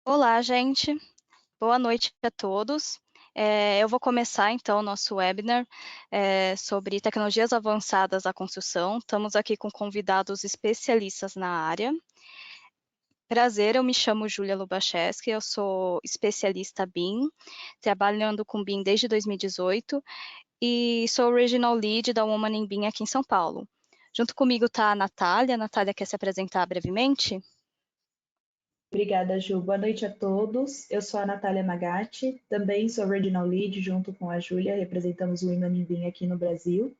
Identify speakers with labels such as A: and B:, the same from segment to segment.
A: Olá, gente. Boa noite a todos. Eu vou começar, então, o nosso webinar sobre tecnologias avançadas à construção. Estamos aqui com convidados especialistas na área. Prazer, eu me chamo Júlia Lubachevski, eu sou especialista BIM, trabalhando com BIM desde 2018 e sou Regional Lead da Woman in BIM aqui em São Paulo. Junto comigo está a Natália. A Natália quer se apresentar brevemente?
B: Obrigada, Ju. Boa noite a todos. Eu sou a Natália Magatti, também sou Regional Lead junto com a Júlia, representamos o Women in BIM aqui no Brasil.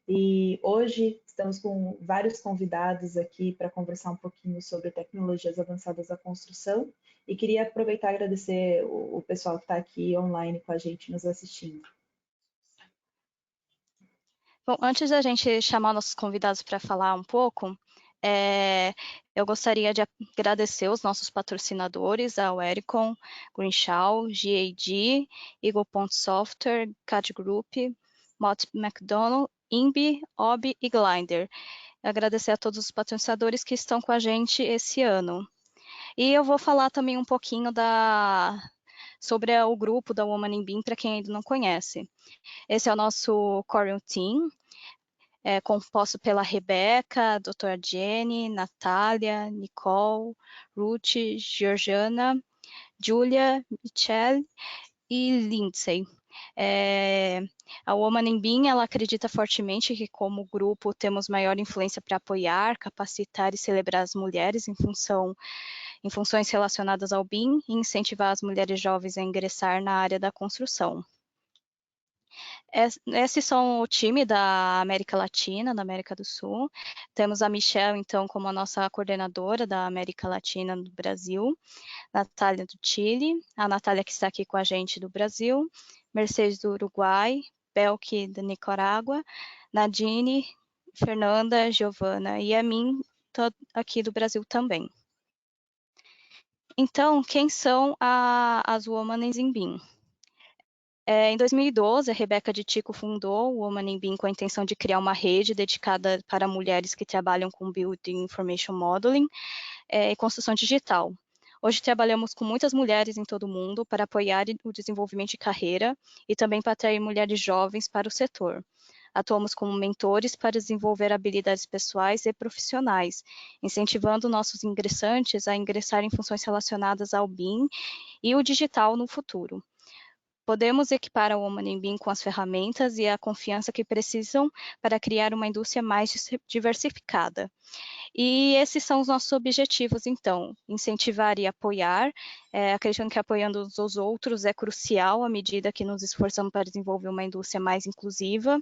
B: E hoje estamos com vários convidados aqui para conversar um pouquinho sobre tecnologias avançadas da construção e queria aproveitar e agradecer o pessoal que está aqui online com a gente nos assistindo.
A: Bom, antes da gente chamar nossos convidados para falar um pouco, eu gostaria de agradecer os nossos patrocinadores, a Wericon, Greenshaw, GAG, Eagle Point Software, CAD Group, Mott McDonald, INBI, OB e Glider. Agradecer a todos os patrocinadores que estão com a gente esse ano. E eu vou falar também um pouquinho sobre o grupo da Woman in BIM, para quem ainda não conhece. Esse é o nosso Core Team, composto pela Rebeca, doutora Jenny, Natália, Nicole, Ruth, Georgiana, Julia, Michelle e Lindsay. A Woman in BIM, ela acredita fortemente que, como grupo, temos maior influência para apoiar, capacitar e celebrar as mulheres em funções relacionadas ao BIM e incentivar as mulheres jovens a ingressar na área da construção. Esses são o time da América Latina, da América do Sul. Temos a Michelle, então, como a nossa coordenadora da América Latina do Brasil, Natália do Chile, a Natália que está aqui com a gente do Brasil, Mercedes do Uruguai, Belki da Nicarágua, Nadine, Fernanda, Giovana e a mim, aqui do Brasil também. Então, quem são as Women in BIM? Em 2012, a Rebeca de Tico fundou o Woman in BIM com a intenção de criar uma rede dedicada para mulheres que trabalham com Building Information Modeling e construção digital. Hoje trabalhamos com muitas mulheres em todo o mundo para apoiar o desenvolvimento de carreira e também para atrair mulheres jovens para o setor. Atuamos como mentores para desenvolver habilidades pessoais e profissionais, incentivando nossos ingressantes a ingressar em funções relacionadas ao BIM e o digital no futuro. Podemos equipar a Woman in BIM com as ferramentas e a confiança que precisam para criar uma indústria mais diversificada. E esses são os nossos objetivos, então, incentivar e apoiar, acreditando que apoiando uns aos outros é crucial à medida que nos esforçamos para desenvolver uma indústria mais inclusiva.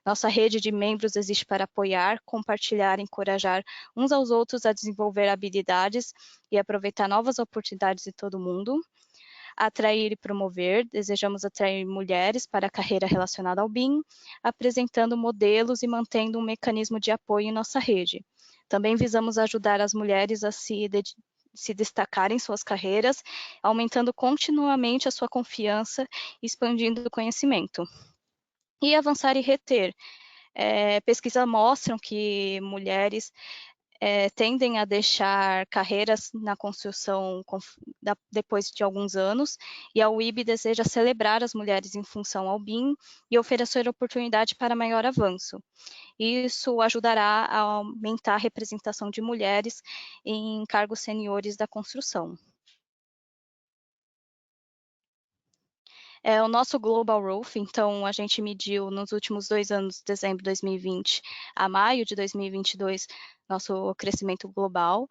A: Nossa rede de membros existe para apoiar, compartilhar, encorajar uns aos outros a desenvolver habilidades e aproveitar novas oportunidades em todo o mundo. Atrair e promover, desejamos atrair mulheres para a carreira relacionada ao BIM, apresentando modelos e mantendo um mecanismo de apoio em nossa rede. Também visamos ajudar as mulheres a se destacar em suas carreiras, aumentando continuamente a sua confiança e expandindo o conhecimento. E avançar e reter. Pesquisas mostram que mulheres tendem a deixar carreiras na construção depois de alguns anos, e a UIB deseja celebrar as mulheres em função ao BIM e oferecer oportunidade para maior avanço. Isso ajudará a aumentar a representação de mulheres em cargos seniores da construção. O nosso Global Roof, então, a gente mediu nos últimos 2 anos, dezembro de 2020 a maio de 2022, nosso crescimento global.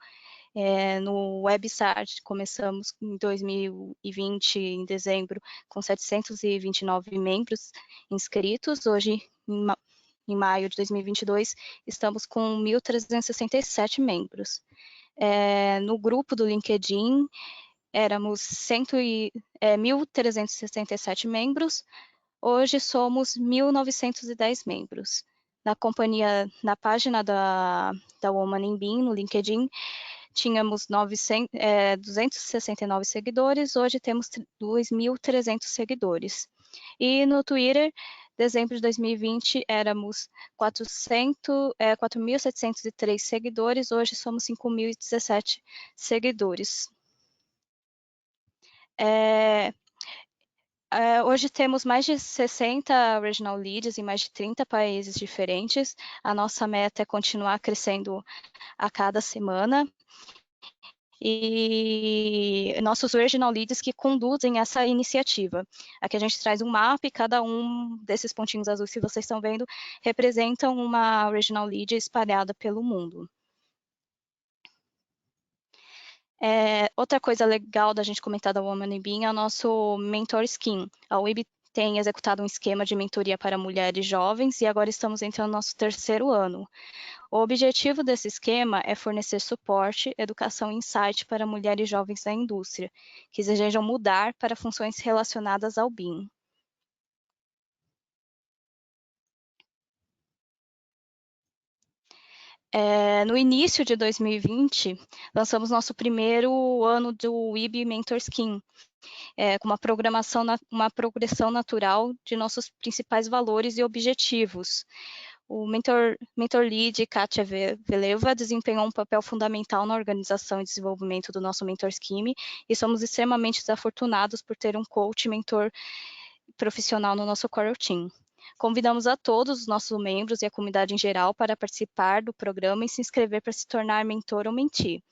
A: No WebStart, começamos em 2020, em dezembro, com 729 membros inscritos. Hoje, em maio de 2022, estamos com 1.367 membros. No grupo do LinkedIn, éramos 1.367 membros, hoje somos 1.910 membros. Na companhia, na página da Woman in BIM, no LinkedIn, tínhamos 269 seguidores, hoje temos 2.300 seguidores. E no Twitter, dezembro de 2020, éramos 4.703 seguidores, hoje somos 5.017 seguidores. Hoje temos mais de 60 Regional Leads em mais de 30 países diferentes. A nossa meta é continuar crescendo a cada semana. E nossos Regional Leads que conduzem essa iniciativa. Aqui a gente traz um mapa e cada um desses pontinhos azuis que vocês estão vendo representam uma Regional Lead espalhada pelo mundo. Outra coisa legal da gente comentar da Woman in Being é o nosso Mentor Scheme. A WIB tem executado um esquema de mentoria para mulheres jovens e agora estamos entrando no nosso 3º ano. O objetivo desse esquema é fornecer suporte, educação e insight para mulheres jovens da indústria, que desejam mudar para funções relacionadas ao BIM. No início de 2020, lançamos nosso primeiro ano do WIB Mentor Scheme, com uma progressão natural de nossos principais valores e objetivos. O Mentor Lead, Kátia Veleva, desempenhou um papel fundamental na organização e desenvolvimento do nosso Mentor Scheme e somos extremamente desafortunados por ter um coach mentor profissional no nosso core team. Convidamos a todos os nossos membros e a comunidade em geral para participar do programa e se inscrever para se tornar mentor ou mentee.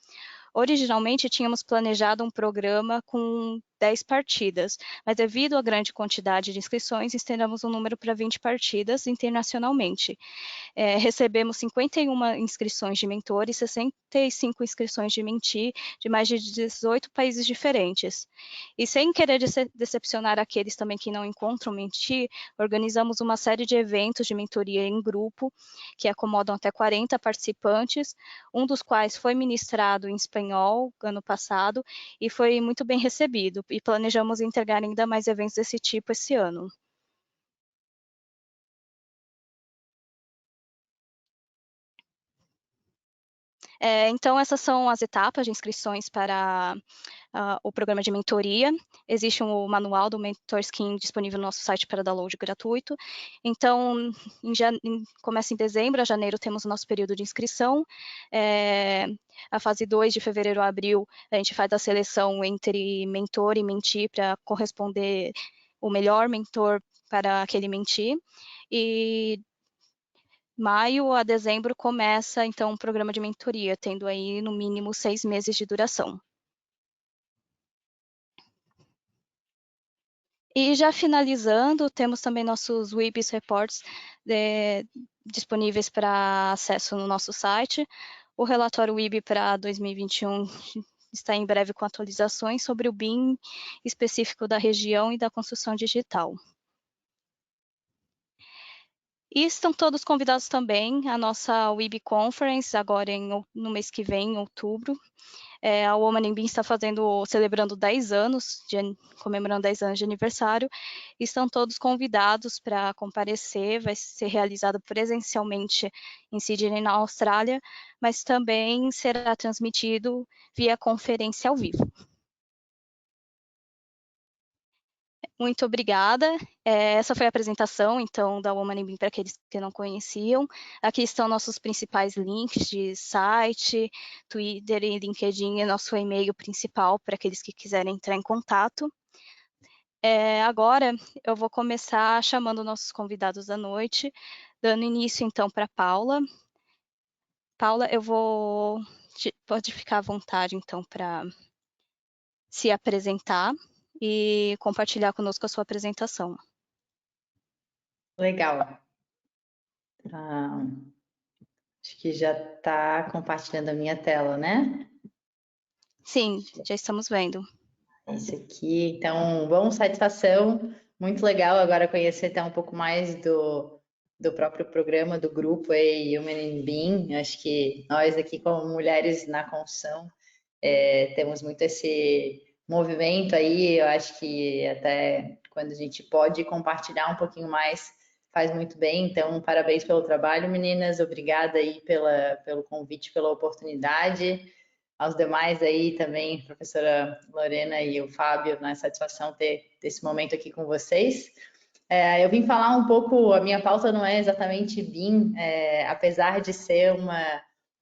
A: Originalmente, tínhamos planejado um programa com 10 partidas, mas devido à grande quantidade de inscrições, estendemos o número para 20 partidas internacionalmente. Recebemos 51 inscrições de mentor e 65 inscrições de mentee de mais de 18 países diferentes. E sem querer decepcionar aqueles também que não encontram mentee, organizamos uma série de eventos de mentoria em grupo, que acomodam até 40 participantes, um dos quais foi ministrado em espanhol ano passado e foi muito bem recebido, e planejamos entregar ainda mais eventos desse tipo esse ano. Então, essas são as etapas de inscrições para o programa de mentoria. Existe um manual do Mentor Scheme disponível no nosso site para download gratuito. Então, começa em dezembro, a janeiro temos o nosso período de inscrição. A fase 2, de fevereiro a abril, a gente faz a seleção entre mentor e mentee para corresponder o melhor mentor para aquele mentee. E maio a dezembro começa, então, um programa de mentoria, tendo aí, no mínimo, 6 meses de duração. E já finalizando, temos também nossos WIBs Reports disponíveis para acesso no nosso site. O relatório WIB para 2021 está em breve com atualizações sobre o BIM específico da região e da construção digital. E estão todos convidados também à nossa WIB Conference, agora no mês que vem, em outubro. A Woman in BIM está celebrando 10 anos, comemorando 10 anos de aniversário. Estão todos convidados para comparecer, vai ser realizado presencialmente em Sydney, na Austrália, mas também será transmitido via conferência ao vivo. Muito obrigada. Essa foi a apresentação, então, da Woman in BIM para aqueles que não conheciam. Aqui estão nossos principais links de site, Twitter e LinkedIn, e nosso e-mail principal para aqueles que quiserem entrar em contato. Agora, eu vou começar chamando nossos convidados da noite, dando início, então, para a Paula. Paula, pode ficar à vontade, então, para se apresentar e compartilhar conosco a sua apresentação.
C: Legal. Acho que já está compartilhando a minha tela, né?
A: Sim, já estamos vendo.
C: Isso aqui, então, bom, satisfação, muito legal agora conhecer até um pouco mais do próprio programa, do grupo aí, Human in BIM. Acho que nós aqui, como mulheres na construção, temos muito esse movimento aí. Eu acho que até quando a gente pode compartilhar um pouquinho mais, faz muito bem. Então, parabéns pelo trabalho, meninas. Obrigada aí pelo convite, pela oportunidade. Aos demais aí também, professora Lorena e o Fábio, na satisfação ter esse momento aqui com vocês. Eu vim falar um pouco, a minha pauta não é exatamente BIM, apesar de ser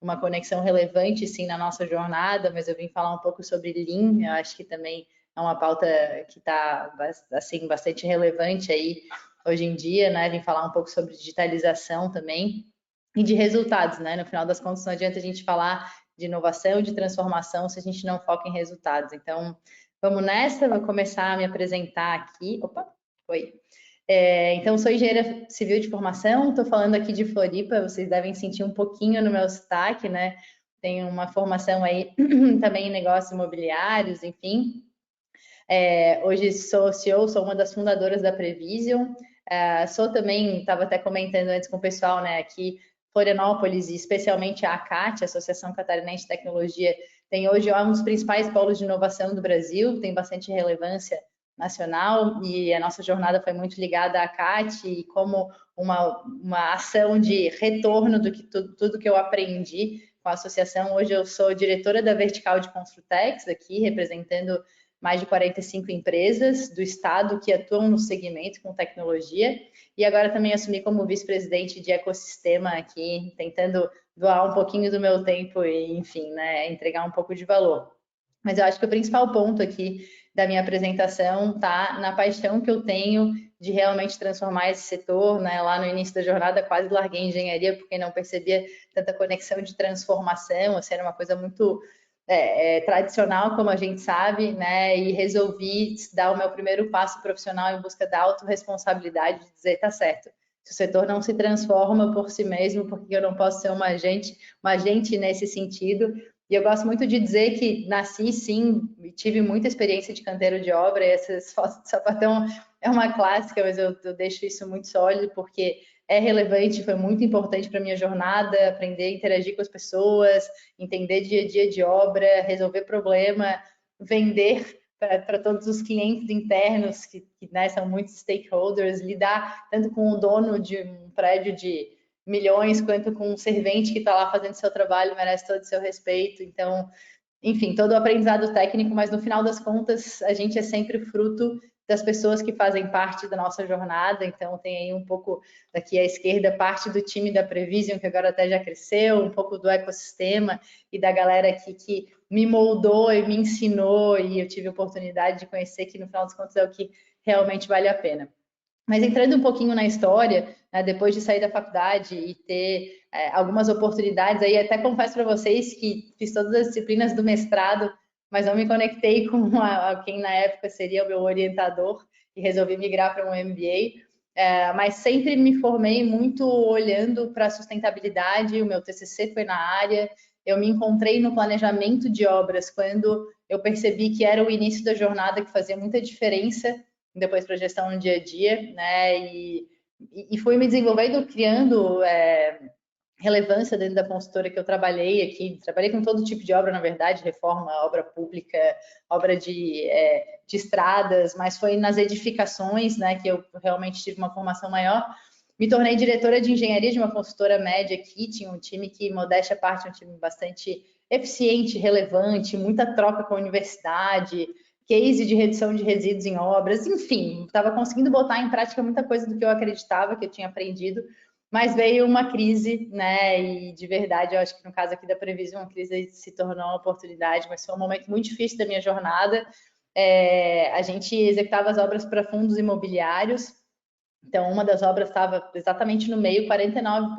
C: uma conexão relevante, sim, na nossa jornada, mas eu vim falar um pouco sobre Lean. Eu acho que também é uma pauta que está assim, bastante relevante aí hoje em dia, né? Vim falar um pouco sobre digitalização também e de resultados, né? No final das contas, não adianta a gente falar de inovação, de transformação, se a gente não foca em resultados. Então, vamos nessa, vou começar a me apresentar aqui. Opa, foi. Então, sou engenheira civil de formação, estou falando aqui de Floripa, vocês devem sentir um pouquinho no meu sotaque, né? Tenho uma formação aí também em negócios imobiliários, enfim. Hoje sou CEO, sou uma das fundadoras da Prevision. Sou também, estava até comentando antes com o pessoal, né, aqui Florianópolis, e especialmente a ACAT, Associação Catarinense de Tecnologia, tem hoje um dos principais polos de inovação do Brasil, tem bastante relevância nacional, e a nossa jornada foi muito ligada à ACAT e como uma ação de retorno do que tudo que eu aprendi com a associação. Hoje eu sou diretora da vertical de Construtex, aqui representando mais de 45 empresas do estado que atuam no segmento com tecnologia, e agora também assumi como vice-presidente de ecossistema aqui, tentando doar um pouquinho do meu tempo e, enfim, né, entregar um pouco de valor. Mas eu acho que o principal ponto aqui da minha apresentação está na paixão que eu tenho de realmente transformar esse setor, né? Lá no início da jornada quase larguei a engenharia porque não percebia tanta conexão de transformação, assim, era uma coisa muito tradicional, como a gente sabe, né? E resolvi dar o meu primeiro passo profissional em busca da autorresponsabilidade, de dizer, tá certo, se o setor não se transforma por si mesmo, porque eu não posso ser uma agente nesse sentido. E eu gosto muito de dizer que nasci, sim, e tive muita experiência de canteiro de obra, e essas fotos de sapatão é uma clássica, mas eu deixo isso muito sólido, porque é relevante, foi muito importante para a minha jornada, aprender a interagir com as pessoas, entender dia a dia de obra, resolver problema, vender para todos os clientes internos, que né, são muitos stakeholders, lidar tanto com o dono de um prédio de milhões, quanto com um servente que está lá fazendo seu trabalho, merece todo o seu respeito. Então, enfim, todo o aprendizado técnico, mas no final das contas, a gente é sempre fruto das pessoas que fazem parte da nossa jornada. Então, tem aí um pouco daqui à esquerda, parte do time da Prevision, que agora até já cresceu, um pouco do ecossistema e da galera aqui que me moldou e me ensinou, e eu tive a oportunidade de conhecer, que no final das contas é o que realmente vale a pena. Mas entrando um pouquinho na história, né, depois de sair da faculdade e ter algumas oportunidades, aí até confesso para vocês que fiz todas as disciplinas do mestrado, mas não me conectei com quem na época seria o meu orientador e resolvi migrar para um MBA. Mas sempre me formei muito olhando para a sustentabilidade, o meu TCC foi na área, eu me encontrei no planejamento de obras quando eu percebi que era o início da jornada que fazia muita diferença, depois para gestão no dia a dia, né? E fui me desenvolvendo, criando relevância dentro da consultora que eu trabalhei aqui. Trabalhei com todo tipo de obra, na verdade, reforma, obra pública, obra de estradas, mas foi nas edificações, né, que eu realmente tive uma formação maior. Me tornei diretora de engenharia de uma consultora média aqui, tinha um time que, modéstia à parte, um time bastante eficiente, relevante, muita troca com a universidade, case de redução de resíduos em obras, enfim, estava conseguindo botar em prática muita coisa do que eu acreditava, que eu tinha aprendido, mas veio uma crise, né, e de verdade, eu acho que no caso aqui da Prevision, uma crise se tornou uma oportunidade, mas foi um momento muito difícil da minha jornada. A gente executava as obras para fundos imobiliários, então uma das obras estava exatamente no meio, 49%,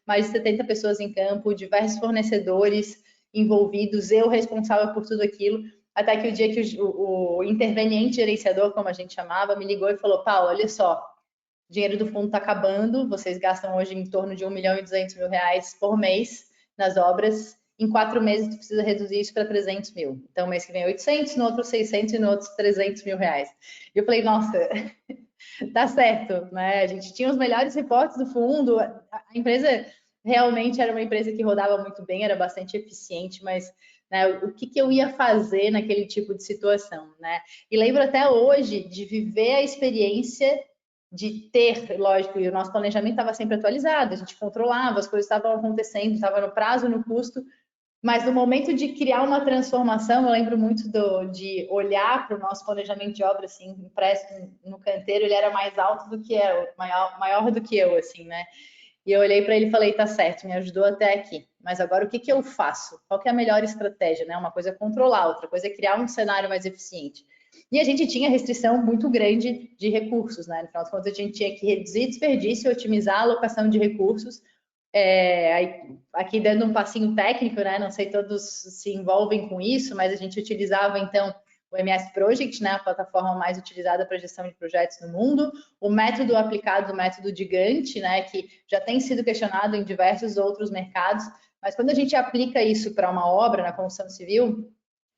C: mais de 70 pessoas em campo, diversos fornecedores envolvidos, eu responsável por tudo aquilo, até que o dia que o interveniente gerenciador, como a gente chamava, me ligou e falou: Paulo, olha só, o dinheiro do fundo está acabando, vocês gastam hoje em torno de R$1.200.000 por mês nas obras, em 4 meses tu precisa reduzir isso para 300 mil. Então, mês que vem 800, no outro 600 e no outro 300 mil reais. E eu falei, nossa, tá certo, né? A gente tinha os melhores reportes do fundo, a empresa realmente era uma empresa que rodava muito bem, era bastante eficiente, mas né, o que eu ia fazer naquele tipo de situação, né? E lembro até hoje de viver a experiência de ter, lógico, e o nosso planejamento estava sempre atualizado, a gente controlava, as coisas estavam acontecendo, estava no prazo, no custo, mas no momento de criar uma transformação, eu lembro muito de olhar para o nosso planejamento de obra, assim, impresso no canteiro, ele era mais alto do que eu, maior do que eu, assim, né? E eu olhei para ele e falei, tá certo, me ajudou até aqui. Mas agora o que que eu faço? Qual que é a melhor estratégia, né? Uma coisa é controlar, outra coisa é criar um cenário mais eficiente. E a gente tinha restrição muito grande de recursos, né? No final das contas, a gente tinha que reduzir desperdício, otimizar a alocação de recursos. Aqui dando um passinho técnico, né? Não sei todos se envolvem com isso, mas a gente utilizava então o MS Project, né? A plataforma mais utilizada para gestão de projetos no mundo, o método aplicado, o método de Gantt, né? Que já tem sido questionado em diversos outros mercados, mas quando a gente aplica isso para uma obra na construção civil,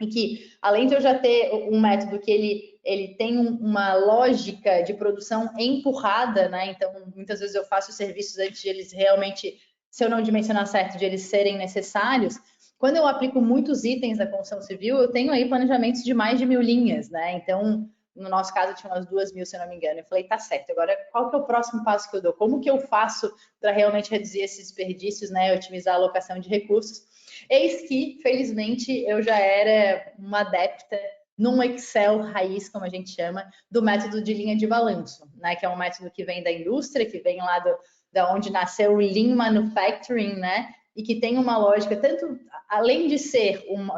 C: em que, além de eu já ter um método que ele tem uma lógica de produção empurrada, né? Então, muitas vezes eu faço serviços antes de eles realmente, se eu não dimensionar certo, de eles serem necessários. Quando eu aplico muitos itens da construção civil, eu tenho aí planejamentos de mais de 1000 linhas, né? Então, no nosso caso, tinha umas 2000, se eu não me engano. Eu falei, tá certo, agora qual que é o próximo passo que eu dou? Como que eu faço para realmente reduzir esses desperdícios, né? Otimizar a alocação de recursos? Eis que, felizmente, eu já era uma adepta num Excel raiz, como a gente chama, do método de linha de balanço, né? Que é um método que vem da indústria, que vem lá da onde nasceu o Lean Manufacturing, né? E que tem uma lógica, tanto além de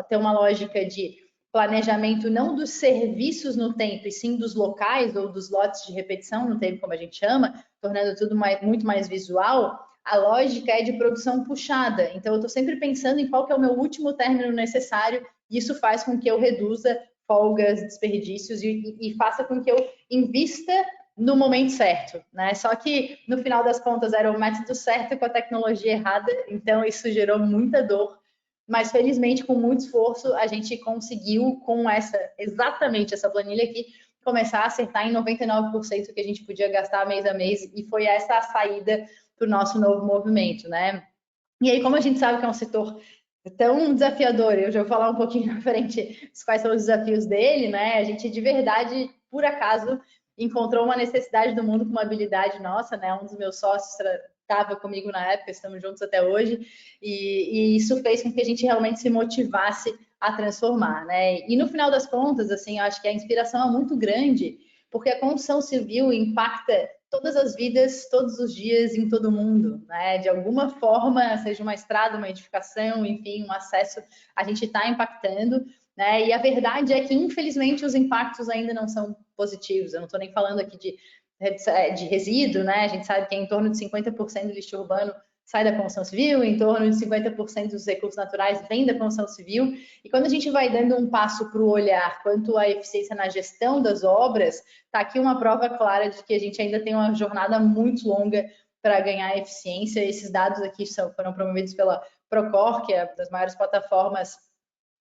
C: ter uma lógica de planejamento não dos serviços no tempo, e sim dos locais ou dos lotes de repetição no tempo, como a gente chama, tornando tudo muito mais visual. A lógica é de produção puxada. Então, eu estou sempre pensando em qual que é o meu último término necessário, e isso faz com que eu reduza folgas, desperdícios e faça com que eu invista no momento certo, né? Só que, no final das contas, era o método certo com a tecnologia errada, então isso gerou muita dor. Mas, felizmente, com muito esforço, a gente conseguiu, com exatamente essa planilha aqui, começar a acertar em 99% que a gente podia gastar mês a mês, e foi essa a saída para o nosso novo movimento, né? E aí, como a gente sabe que é um setor tão desafiador, eu já vou falar um pouquinho na frente quais são os desafios dele, né? A gente, de verdade, por acaso, encontrou uma necessidade do mundo com uma habilidade nossa, né? Um dos meus sócios estava comigo na época, estamos juntos até hoje, e isso fez com que a gente realmente se motivasse a transformar, né? E no final das contas, assim, eu acho que a inspiração é muito grande, porque a construção civil impacta todas as vidas, todos os dias, em todo mundo, né? De alguma forma, seja uma estrada, uma edificação, enfim, um acesso, a gente está impactando, né? E a verdade é que, infelizmente, os impactos ainda não são positivos. Eu não estou nem falando aqui de resíduo, né? A gente sabe que é em torno de 50% do lixo urbano sai da construção civil, em torno de 50% dos recursos naturais vem da construção civil. E quando a gente vai dando um passo para o olhar quanto à eficiência na gestão das obras, está aqui uma prova clara de que a gente ainda tem uma jornada muito longa para ganhar eficiência. Esses dados aqui foram promovidos pela Procore, que é uma das maiores plataformas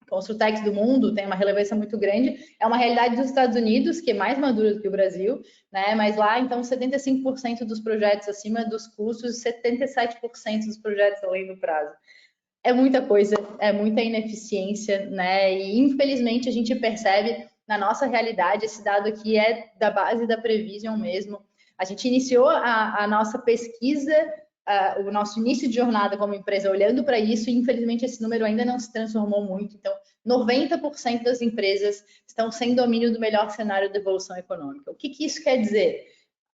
C: Construtex do mundo, tem uma relevância muito grande. É uma realidade dos Estados Unidos, que é mais madura do que o Brasil, né? Mas lá, então, 75% dos projetos acima dos custos, 77% dos projetos além do prazo. É muita coisa, é muita ineficiência, né? E, infelizmente, a gente percebe na nossa realidade, esse dado aqui é da base da Prevision mesmo. A gente iniciou a nossa pesquisa, o nosso início de jornada como empresa olhando para isso, e infelizmente esse número ainda não se transformou muito. Então, 90% das empresas estão sem domínio do melhor cenário de evolução econômica. O que isso quer dizer?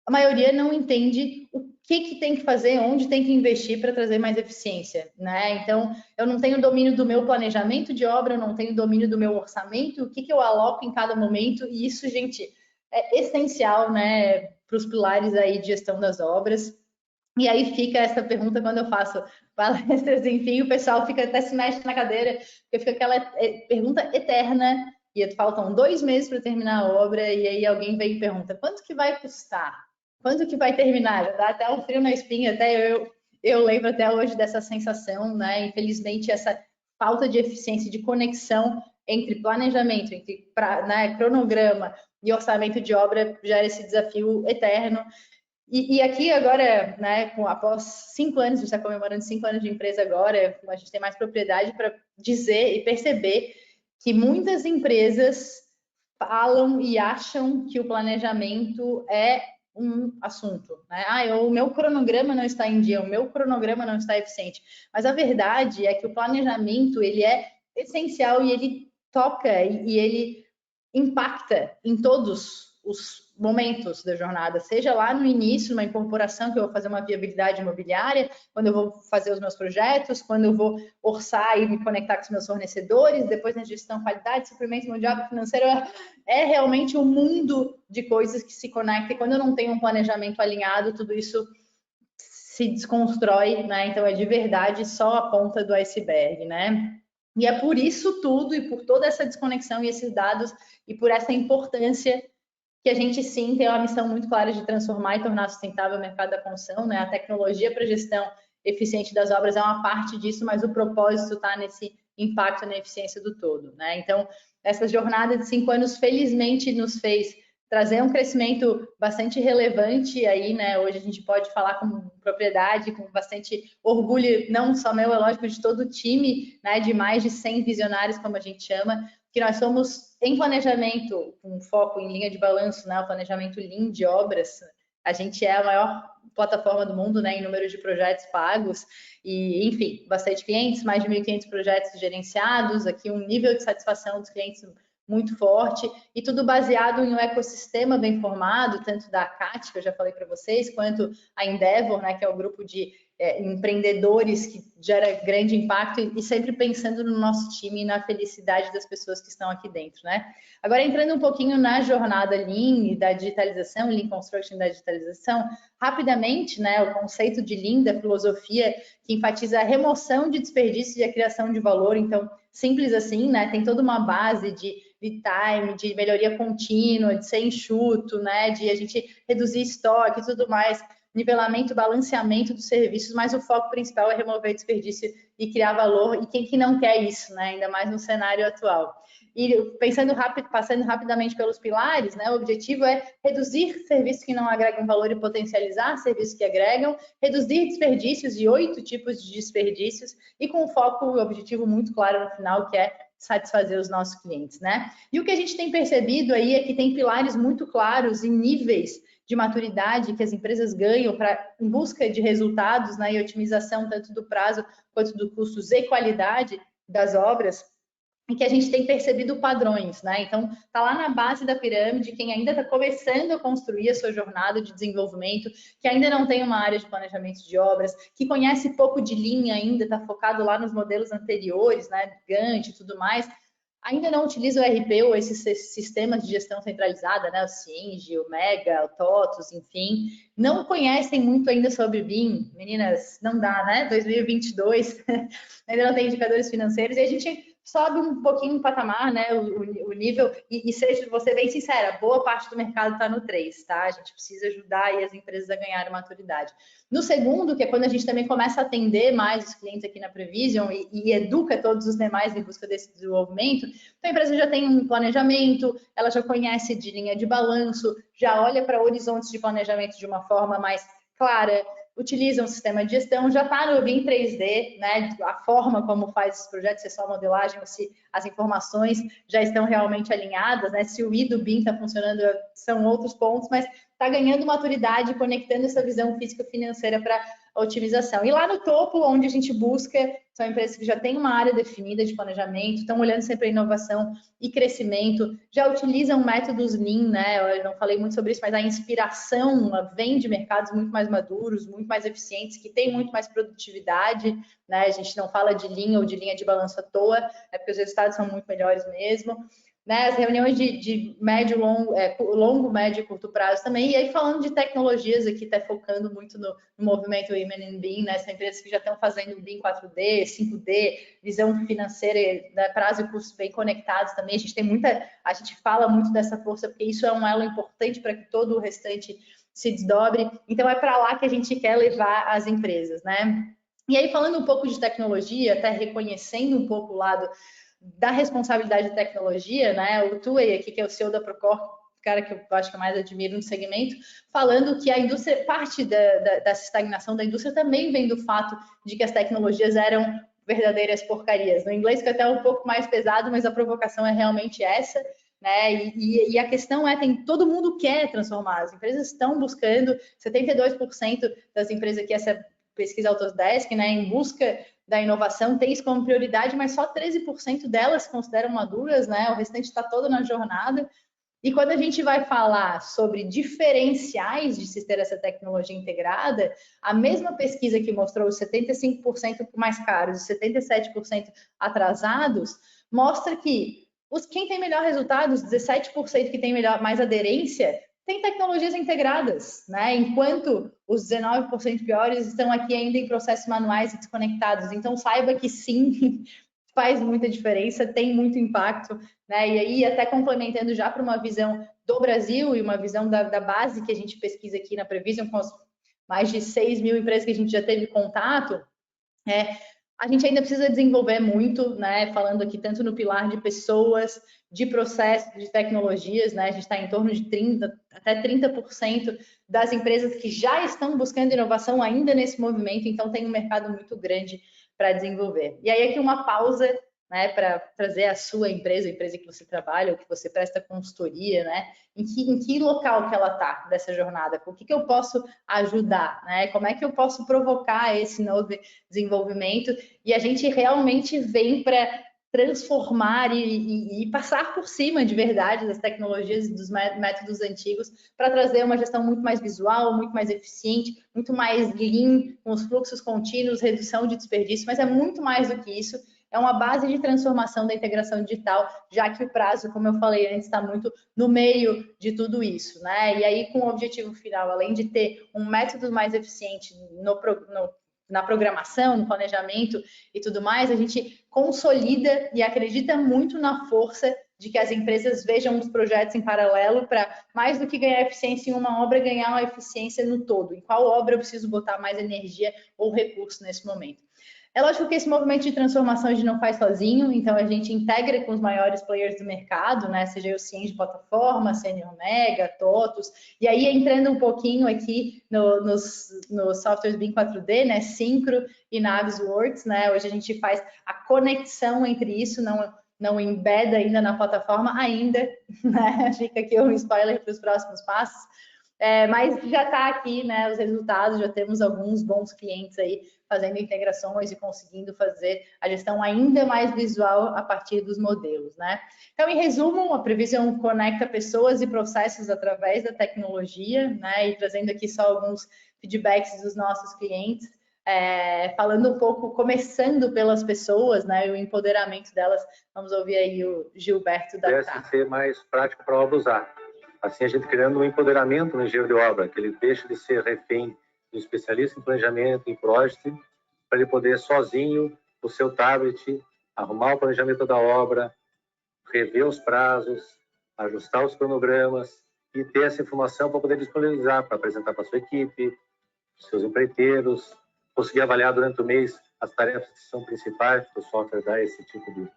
C: A maioria não entende o que tem que fazer, onde tem que investir para trazer mais eficiência, né? Então, eu não tenho domínio do meu planejamento de obra, eu não tenho domínio do meu orçamento, o que eu aloco em cada momento, e isso, gente, é essencial, né, para os pilares aí de gestão das obras. E aí fica essa pergunta quando eu faço palestras, enfim, o pessoal até se mexe na cadeira, porque fica aquela pergunta eterna, e faltam 2 meses para terminar a obra, e aí alguém vem e pergunta, quanto que vai custar? Quando que vai terminar? Já dá até um frio na espinha, até eu lembro até hoje dessa sensação, né? Infelizmente, essa falta de eficiência, de conexão entre planejamento, entre né, cronograma e orçamento de obra gera esse desafio eterno. E aqui agora, né, após 5 anos, a gente está comemorando 5 anos de empresa agora, a gente tem mais propriedade para dizer e perceber que muitas empresas falam e acham que o planejamento é um assunto, né? O meu cronograma não está em dia, o meu cronograma não está eficiente. Mas a verdade é que o planejamento, ele é essencial e ele toca e ele impacta em todos momentos da jornada, seja lá no início, numa incorporação, que eu vou fazer uma viabilidade imobiliária, quando eu vou fazer os meus projetos, quando eu vou orçar e me conectar com os meus fornecedores, depois na gestão, qualidade, suprimento, mão de obra, financeiro, é realmente um mundo de coisas que se conectam, e quando eu não tenho um planejamento alinhado, tudo isso se desconstrói, né? Então é de verdade só a ponta do iceberg, né? E é por isso tudo e por toda essa desconexão e esses dados e por essa importância que a gente sim tem uma missão muito clara de transformar e tornar sustentável o mercado da construção, né? A tecnologia para gestão eficiente das obras é uma parte disso, mas o propósito está nesse impacto na eficiência do todo, né? Então, essa jornada de 5 anos felizmente nos fez trazer um crescimento bastante relevante aí, né? Hoje a gente pode falar com propriedade, com bastante orgulho, não só meu, é lógico, de todo o time, né? De mais de 100 visionários, como a gente chama, que nós somos em planejamento, com foco em linha de balanço, né? O planejamento Lean de obras. A gente é a maior plataforma do mundo, né? Em número de projetos pagos e, enfim, bastante clientes, mais de 1.500 projetos gerenciados, aqui um nível de satisfação dos clientes muito forte, e tudo baseado em um ecossistema bem formado, tanto da CAT, que eu já falei para vocês, quanto a Endeavor, né, que é o grupo de empreendedores que gera grande impacto, e sempre pensando no nosso time e na felicidade das pessoas que estão aqui dentro, né? Agora, entrando um pouquinho na jornada Lean e da digitalização, Lean Construction da digitalização, rapidamente, né, o conceito de Lean, da filosofia, que enfatiza a remoção de desperdício e a criação de valor, então, simples assim, né, tem toda uma base de time, de melhoria contínua, de ser enxuto, né, de a gente reduzir estoque e tudo mais, nivelamento, balanceamento dos serviços, mas o foco principal é remover desperdício e criar valor, e quem que não quer isso, né, ainda mais no cenário atual. E pensando rápido, passando rapidamente pelos pilares, né, o objetivo é reduzir serviços que não agregam valor e potencializar serviços que agregam, reduzir desperdícios de 8 tipos de desperdícios e com foco, o objetivo muito claro no final, que é satisfazer os nossos clientes, né? E o que a gente tem percebido aí é que tem pilares muito claros em níveis de maturidade que as empresas ganham em busca de resultados, né, e otimização tanto do prazo quanto do custos e qualidade das obras, e que a gente tem percebido padrões, né? Então, tá lá na base da pirâmide, quem ainda está começando a construir a sua jornada de desenvolvimento, que ainda não tem uma área de planejamento de obras, que conhece pouco de linha ainda, está focado lá nos modelos anteriores, né? Gantt e tudo mais, ainda não utiliza o RP ou esses sistemas de gestão centralizada, né? O Singe, o Mega, o TOTUS, enfim, não conhecem muito ainda sobre BIM. Meninas, não dá, né? 2022, ainda não tem indicadores financeiros, e a gente sobe um pouquinho o patamar, né, o nível, e seja, vou ser bem sincera, boa parte do mercado está no 3, tá? A gente precisa ajudar aí as empresas a ganharem maturidade. No segundo, que é quando a gente também começa a atender mais os clientes aqui na Prevision e educa todos os demais em busca desse desenvolvimento, então a empresa já tem um planejamento, ela já conhece de linha de balanço, já olha para horizontes de planejamento de uma forma mais clara, utiliza um sistema de gestão, já está no BIM 3D, né? A forma como faz esses projetos, se é só modelagem ou se as informações já estão realmente alinhadas, né? Se o I do BIM está funcionando, são outros pontos, mas está ganhando maturidade, conectando essa visão físico-financeira para a otimização. E lá no topo, onde a gente busca, são empresas que já têm uma área definida de planejamento, estão olhando sempre a inovação e crescimento, já utilizam métodos Lean, né? Eu não falei muito sobre isso, mas a inspiração vem de mercados muito mais maduros, muito mais eficientes, que têm muito mais produtividade, né? A gente não fala de Lean ou de linha de balanço à toa, é porque os resultados são muito melhores mesmo. Né, as reuniões de médio, longo, médio e curto prazo também. E aí, falando de tecnologias aqui, está focando muito no movimento Women in BIM, né? São empresas que já estão fazendo BIM 4D, 5D, visão financeira, né, prazo e custo bem conectados também. A gente fala muito dessa força, porque isso é um elo importante para que todo o restante se desdobre. Então, é para lá que a gente quer levar as empresas, né? E aí, falando um pouco de tecnologia, até reconhecendo um pouco o lado da responsabilidade de tecnologia, né? O Tuey aqui, que é o CEO da Procore, cara que eu acho que eu mais admiro no segmento, falando que a indústria, parte dessa estagnação da indústria também vem do fato de que as tecnologias eram verdadeiras porcarias. No inglês que é até um pouco mais pesado, mas a provocação é realmente essa, né? E a questão é, todo mundo quer transformar, as empresas estão buscando, 72% das empresas aqui, essa pesquisa Autodesk, né, em busca da inovação, tem isso como prioridade, mas só 13% delas se consideram maduras, né? O restante está todo na jornada. E quando a gente vai falar sobre diferenciais de se ter essa tecnologia integrada, a mesma pesquisa que mostrou os 75% mais caros e 77% atrasados, mostra que quem tem melhor resultado, os 17% que tem mais aderência, tem tecnologias integradas, né? Enquanto os 19% piores estão aqui ainda em processos manuais e desconectados. Então, saiba que sim, faz muita diferença, tem muito impacto, né? E aí, até complementando já para uma visão do Brasil e uma visão da base que a gente pesquisa aqui na Prevision, com as mais de 6 mil empresas que a gente já teve contato, a gente ainda precisa desenvolver muito, né? Falando aqui tanto no pilar de pessoas, de processos, de tecnologias, né? A gente está em torno de 30% das empresas que já estão buscando inovação ainda nesse movimento, então tem um mercado muito grande para desenvolver. E aí aqui uma pausa, né, para trazer a sua empresa, a empresa que você trabalha, ou que você presta consultoria, né? Em que local que ela está dessa jornada? O que eu posso ajudar, né? Como é que eu posso provocar esse novo desenvolvimento? E a gente realmente vem para transformar e passar por cima de verdade das tecnologias e dos métodos antigos para trazer uma gestão muito mais visual, muito mais eficiente, muito mais lean, com os fluxos contínuos, redução de desperdício, mas é muito mais do que isso. É uma base de transformação da integração digital, já que o prazo, como eu falei antes, está muito no meio de tudo isso, né? E aí, com o objetivo final, além de ter um método mais eficiente na programação, no planejamento e tudo mais, a gente consolida e acredita muito na força de que as empresas vejam os projetos em paralelo para, mais do que ganhar eficiência em uma obra, ganhar uma eficiência no todo. Em qual obra eu preciso botar mais energia ou recurso nesse momento? É lógico que esse movimento de transformação a gente não faz sozinho, então a gente integra com os maiores players do mercado, né? Seja o Cienge de plataforma, Senior Mega, TOTUS, e aí entrando um pouquinho aqui nos softwares BIM 4D, né? Syncro e Navisworks, né? Hoje a gente faz a conexão entre isso, não embeda ainda na plataforma ainda, né? Fica aqui um spoiler para os próximos passos. Mas já está aqui, né, os resultados, já temos alguns bons clientes aí fazendo integrações e conseguindo fazer a gestão ainda mais visual a partir dos modelos, né? Então, em resumo, a Prevision conecta pessoas e processos através da tecnologia, né, e trazendo aqui só alguns feedbacks dos nossos clientes, falando um pouco, começando pelas pessoas, né, e o empoderamento delas. Vamos ouvir aí o Gilberto da
D: TAP. Ser mais prático para a obra usar. Assim, a gente criando um empoderamento no engenheiro de obra, que ele deixa de ser refém do especialista em planejamento, em project, para ele poder sozinho, no seu tablet, arrumar o planejamento da obra, rever os prazos, ajustar os cronogramas e ter essa informação para poder disponibilizar, para apresentar para a sua equipe, seus empreiteiros, conseguir avaliar durante o mês as tarefas que são principais, para o software dar esse tipo de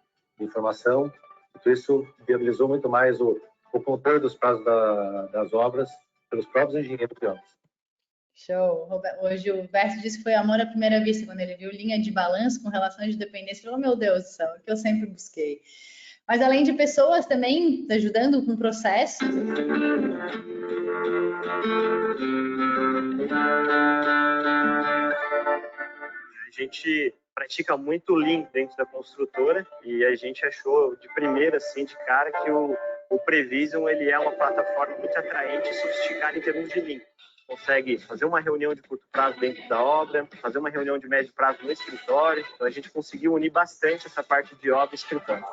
D: informação. Então, isso viabilizou muito mais o controle dos prazos das obras pelos próprios engenheiros de obras.
C: Show! Hoje o Gilberto disse que foi amor à primeira vista, quando ele viu linha de balanço com relações de dependência. Ele falou, meu Deus do céu, é o que eu sempre busquei. Mas além de pessoas também ajudando com processos.
E: A gente pratica muito Lean dentro da construtora e a gente achou de primeira, assim, de cara, que o Prevision ele é uma plataforma muito atraente e sofisticada em termos de Lean. Consegue fazer uma reunião de curto prazo dentro da obra, fazer uma reunião de médio prazo no escritório. Então a gente conseguiu unir bastante essa parte de obra e escritório.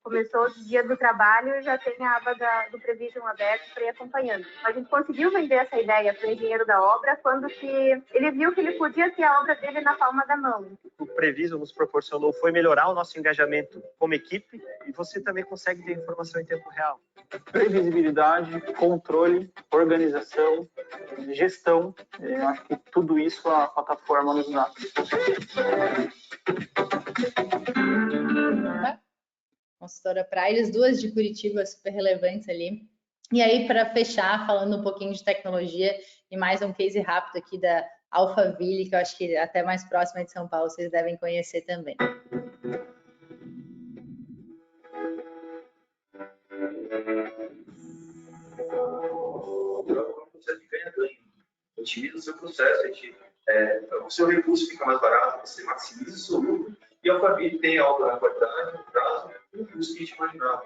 F: Começou o dia do trabalho e já tem a aba do Prevision aberto para ir acompanhando. A gente conseguiu vender essa ideia para o engenheiro da obra quando ele viu que ele podia ter a obra dele na palma da mão.
E: O Prevision nos proporcionou foi melhorar o nosso engajamento como equipe e você também consegue ter informação em tempo real.
G: Previsibilidade, controle, organização, gestão, eu acho que tudo isso a plataforma nos dá.
C: Consultora Praias, duas de Curitiba super relevantes ali. E aí, para fechar, falando um pouquinho de tecnologia e mais um case rápido aqui da Alphaville, que eu acho que até mais próxima de São Paulo, vocês devem conhecer também.
H: Otimiza o seu processo, o seu recurso fica mais barato, você maximiza o seu lucro e a Alphaville tem a obra na qualidade, no prazo, e o custo que a gente imaginava.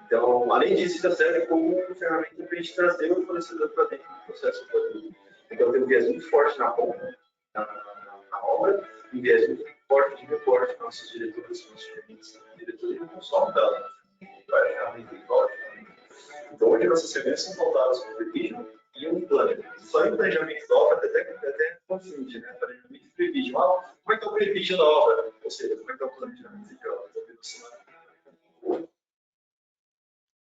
H: Então, além disso, já serve como ferramenta para a gente trazer o fornecedor para dentro do processo produtivo. Então, tem um viés muito forte na compra, na obra, e um viés muito forte de reporte para nossos diretores, nossos gerentes, diretores não só da ferramenta de código. Então, hoje nossas serviços são pautadas com prevision e um planner. Só em planejamento da obra até confunde, né? Planejamento e prevision. Como é que é o prevision da obra? Ou seja, como é que é o planejamento de obra?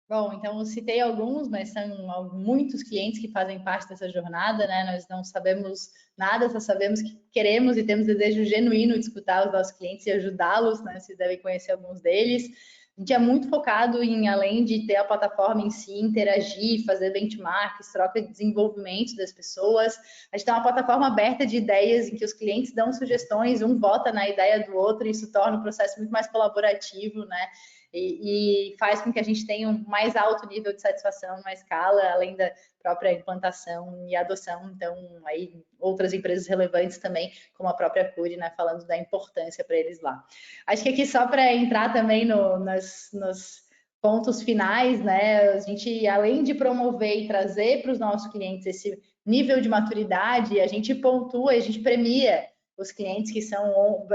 C: Bom, então eu citei alguns, mas são muitos clientes que fazem parte dessa jornada, né? Nós não sabemos nada, só sabemos que queremos e temos desejo genuíno de escutar os nossos clientes e ajudá-los, né? Vocês devem conhecer alguns deles. A gente é muito focado em, além de ter a plataforma em si, interagir, fazer benchmarks, troca de desenvolvimento das pessoas. A gente tem uma plataforma aberta de ideias em que os clientes dão sugestões, um vota na ideia do outro, e isso torna o processo muito mais colaborativo, né? E faz com que a gente tenha um mais alto nível de satisfação numa escala, além da própria implantação e adoção. Então, aí outras empresas relevantes também, como a própria Curi, né, falando da importância para eles lá. Acho que aqui só para entrar também nos pontos finais, né, a gente, além de promover e trazer para os nossos clientes esse nível de maturidade, a gente pontua, a gente premia os clientes que são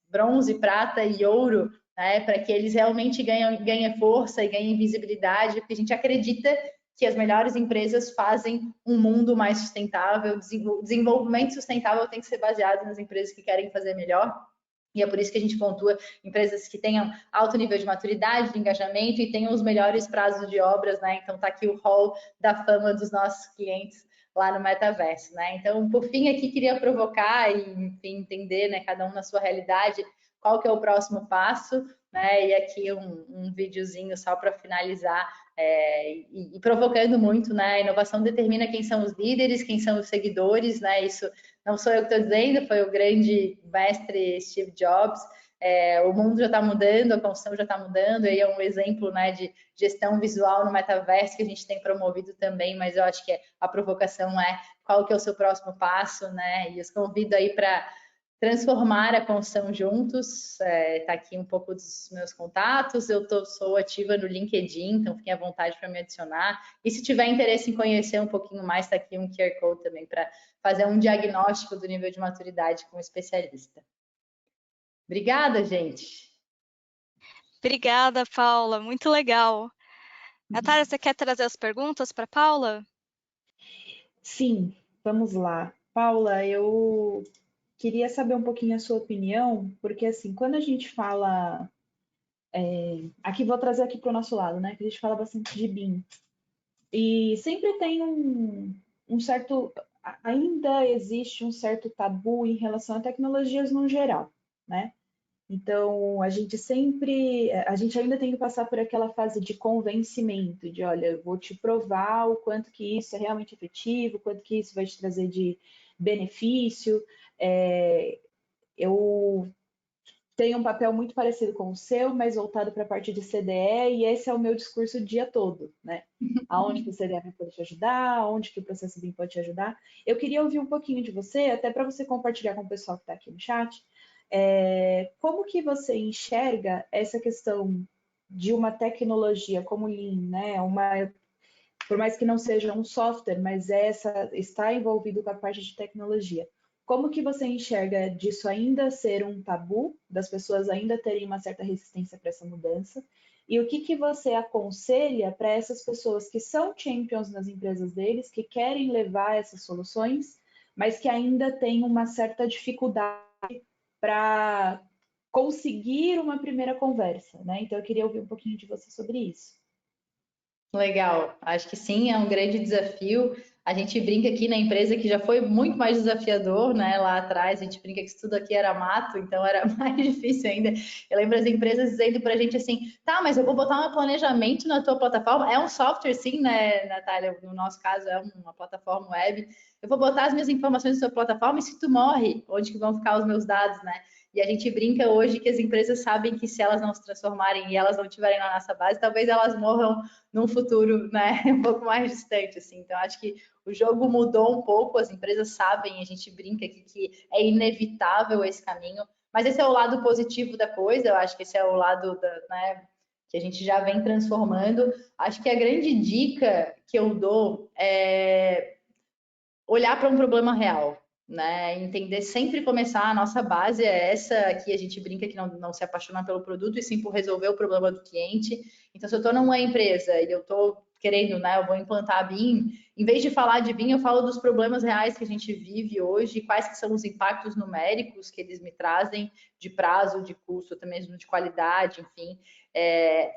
C: bronze, prata e ouro, né, para que eles realmente ganhem força e ganhem visibilidade, porque a gente acredita que as melhores empresas fazem um mundo mais sustentável. O desenvolvimento sustentável tem que ser baseado nas empresas que querem fazer melhor, e é por isso que a gente pontua empresas que tenham alto nível de maturidade, de engajamento e tenham os melhores prazos de obras, né? Então tá aqui o hall da fama dos nossos clientes lá no metaverso, né? Então, por fim, aqui queria provocar e, enfim, entender, né, cada um na sua realidade, qual que é o próximo passo, né? E aqui um videozinho só para finalizar, e provocando muito, né? A inovação determina quem são os líderes, quem são os seguidores, né? Isso não sou eu que estou dizendo, foi o grande mestre Steve Jobs. O mundo já está mudando, a construção já está mudando, e aí é um exemplo, né, de gestão visual no metaverso que a gente tem promovido também, mas eu acho que a provocação é qual que é o seu próximo passo, né? E os convido aí para transformar a construção juntos. Tá aqui um pouco dos meus contatos, sou ativa no LinkedIn, então fiquem à vontade para me adicionar. E se tiver interesse em conhecer um pouquinho mais, está aqui um QR Code também para fazer um diagnóstico do nível de maturidade com o especialista. Obrigada, gente.
A: Obrigada, Paula, muito legal. Natália, você quer trazer as perguntas para Paula?
B: Sim, vamos lá. Paula, eu queria saber um pouquinho a sua opinião, porque assim, quando a gente fala, aqui vou trazer aqui para o nosso lado, né? Que a gente fala bastante de BIM. E sempre tem um certo, ainda existe um certo tabu em relação a tecnologias no geral, né? Então, a gente ainda tem que passar por aquela fase de convencimento, de, olha, eu vou te provar o quanto que isso é realmente efetivo, o quanto que isso vai te trazer de benefício. Eu tenho um papel muito parecido com o seu, mas voltado para a parte de CDE, e esse é o meu discurso o dia todo, né? Aonde que o CDE vai poder te ajudar, aonde que o processo BIM pode te ajudar. Eu queria ouvir um pouquinho de você, até para você compartilhar com o pessoal que está aqui no chat, como que você enxerga essa questão de uma tecnologia como o Lean, né? Por mais que não seja um software, mas está envolvido com a parte de tecnologia. Como que você enxerga disso ainda ser um tabu, das pessoas ainda terem uma certa resistência para essa mudança? E o que você aconselha para essas pessoas que são champions nas empresas deles, que querem levar essas soluções, mas que ainda têm uma certa dificuldade para conseguir uma primeira conversa, né? Então eu queria ouvir um pouquinho de você sobre isso.
C: Legal, acho que sim, é um grande desafio. A gente brinca aqui na empresa que já foi muito mais desafiador, né? Lá atrás, a gente brinca que isso tudo aqui era mato, então era mais difícil ainda. Eu lembro as empresas dizendo para a gente assim, tá, mas eu vou botar um planejamento na tua plataforma. É um software, sim, né, Natália? No nosso caso, é uma plataforma web. Eu vou botar as minhas informações na sua plataforma e se tu morre, onde que vão ficar os meus dados, né? E a gente brinca hoje que as empresas sabem que se elas não se transformarem e elas não estiverem na nossa base, talvez elas morram num futuro, né, um pouco mais distante, assim. Então, acho que o jogo mudou um pouco, as empresas sabem, a gente brinca aqui que é inevitável esse caminho, Mas esse é o lado positivo da coisa, eu acho que esse é o lado né, que a gente já vem transformando. Acho que a grande dica que eu dou é olhar para um problema real, né? Entender, sempre começar, a nossa base é essa, aqui a gente brinca que não se apaixonar pelo produto e sim por resolver o problema do cliente. Então, se eu estou numa empresa e eu estou querendo, né, eu vou implantar a BIM, em vez de falar de BIM, eu falo dos problemas reais que a gente vive hoje, quais que são os impactos numéricos que eles me trazem, de prazo, de custo, até mesmo de qualidade, enfim,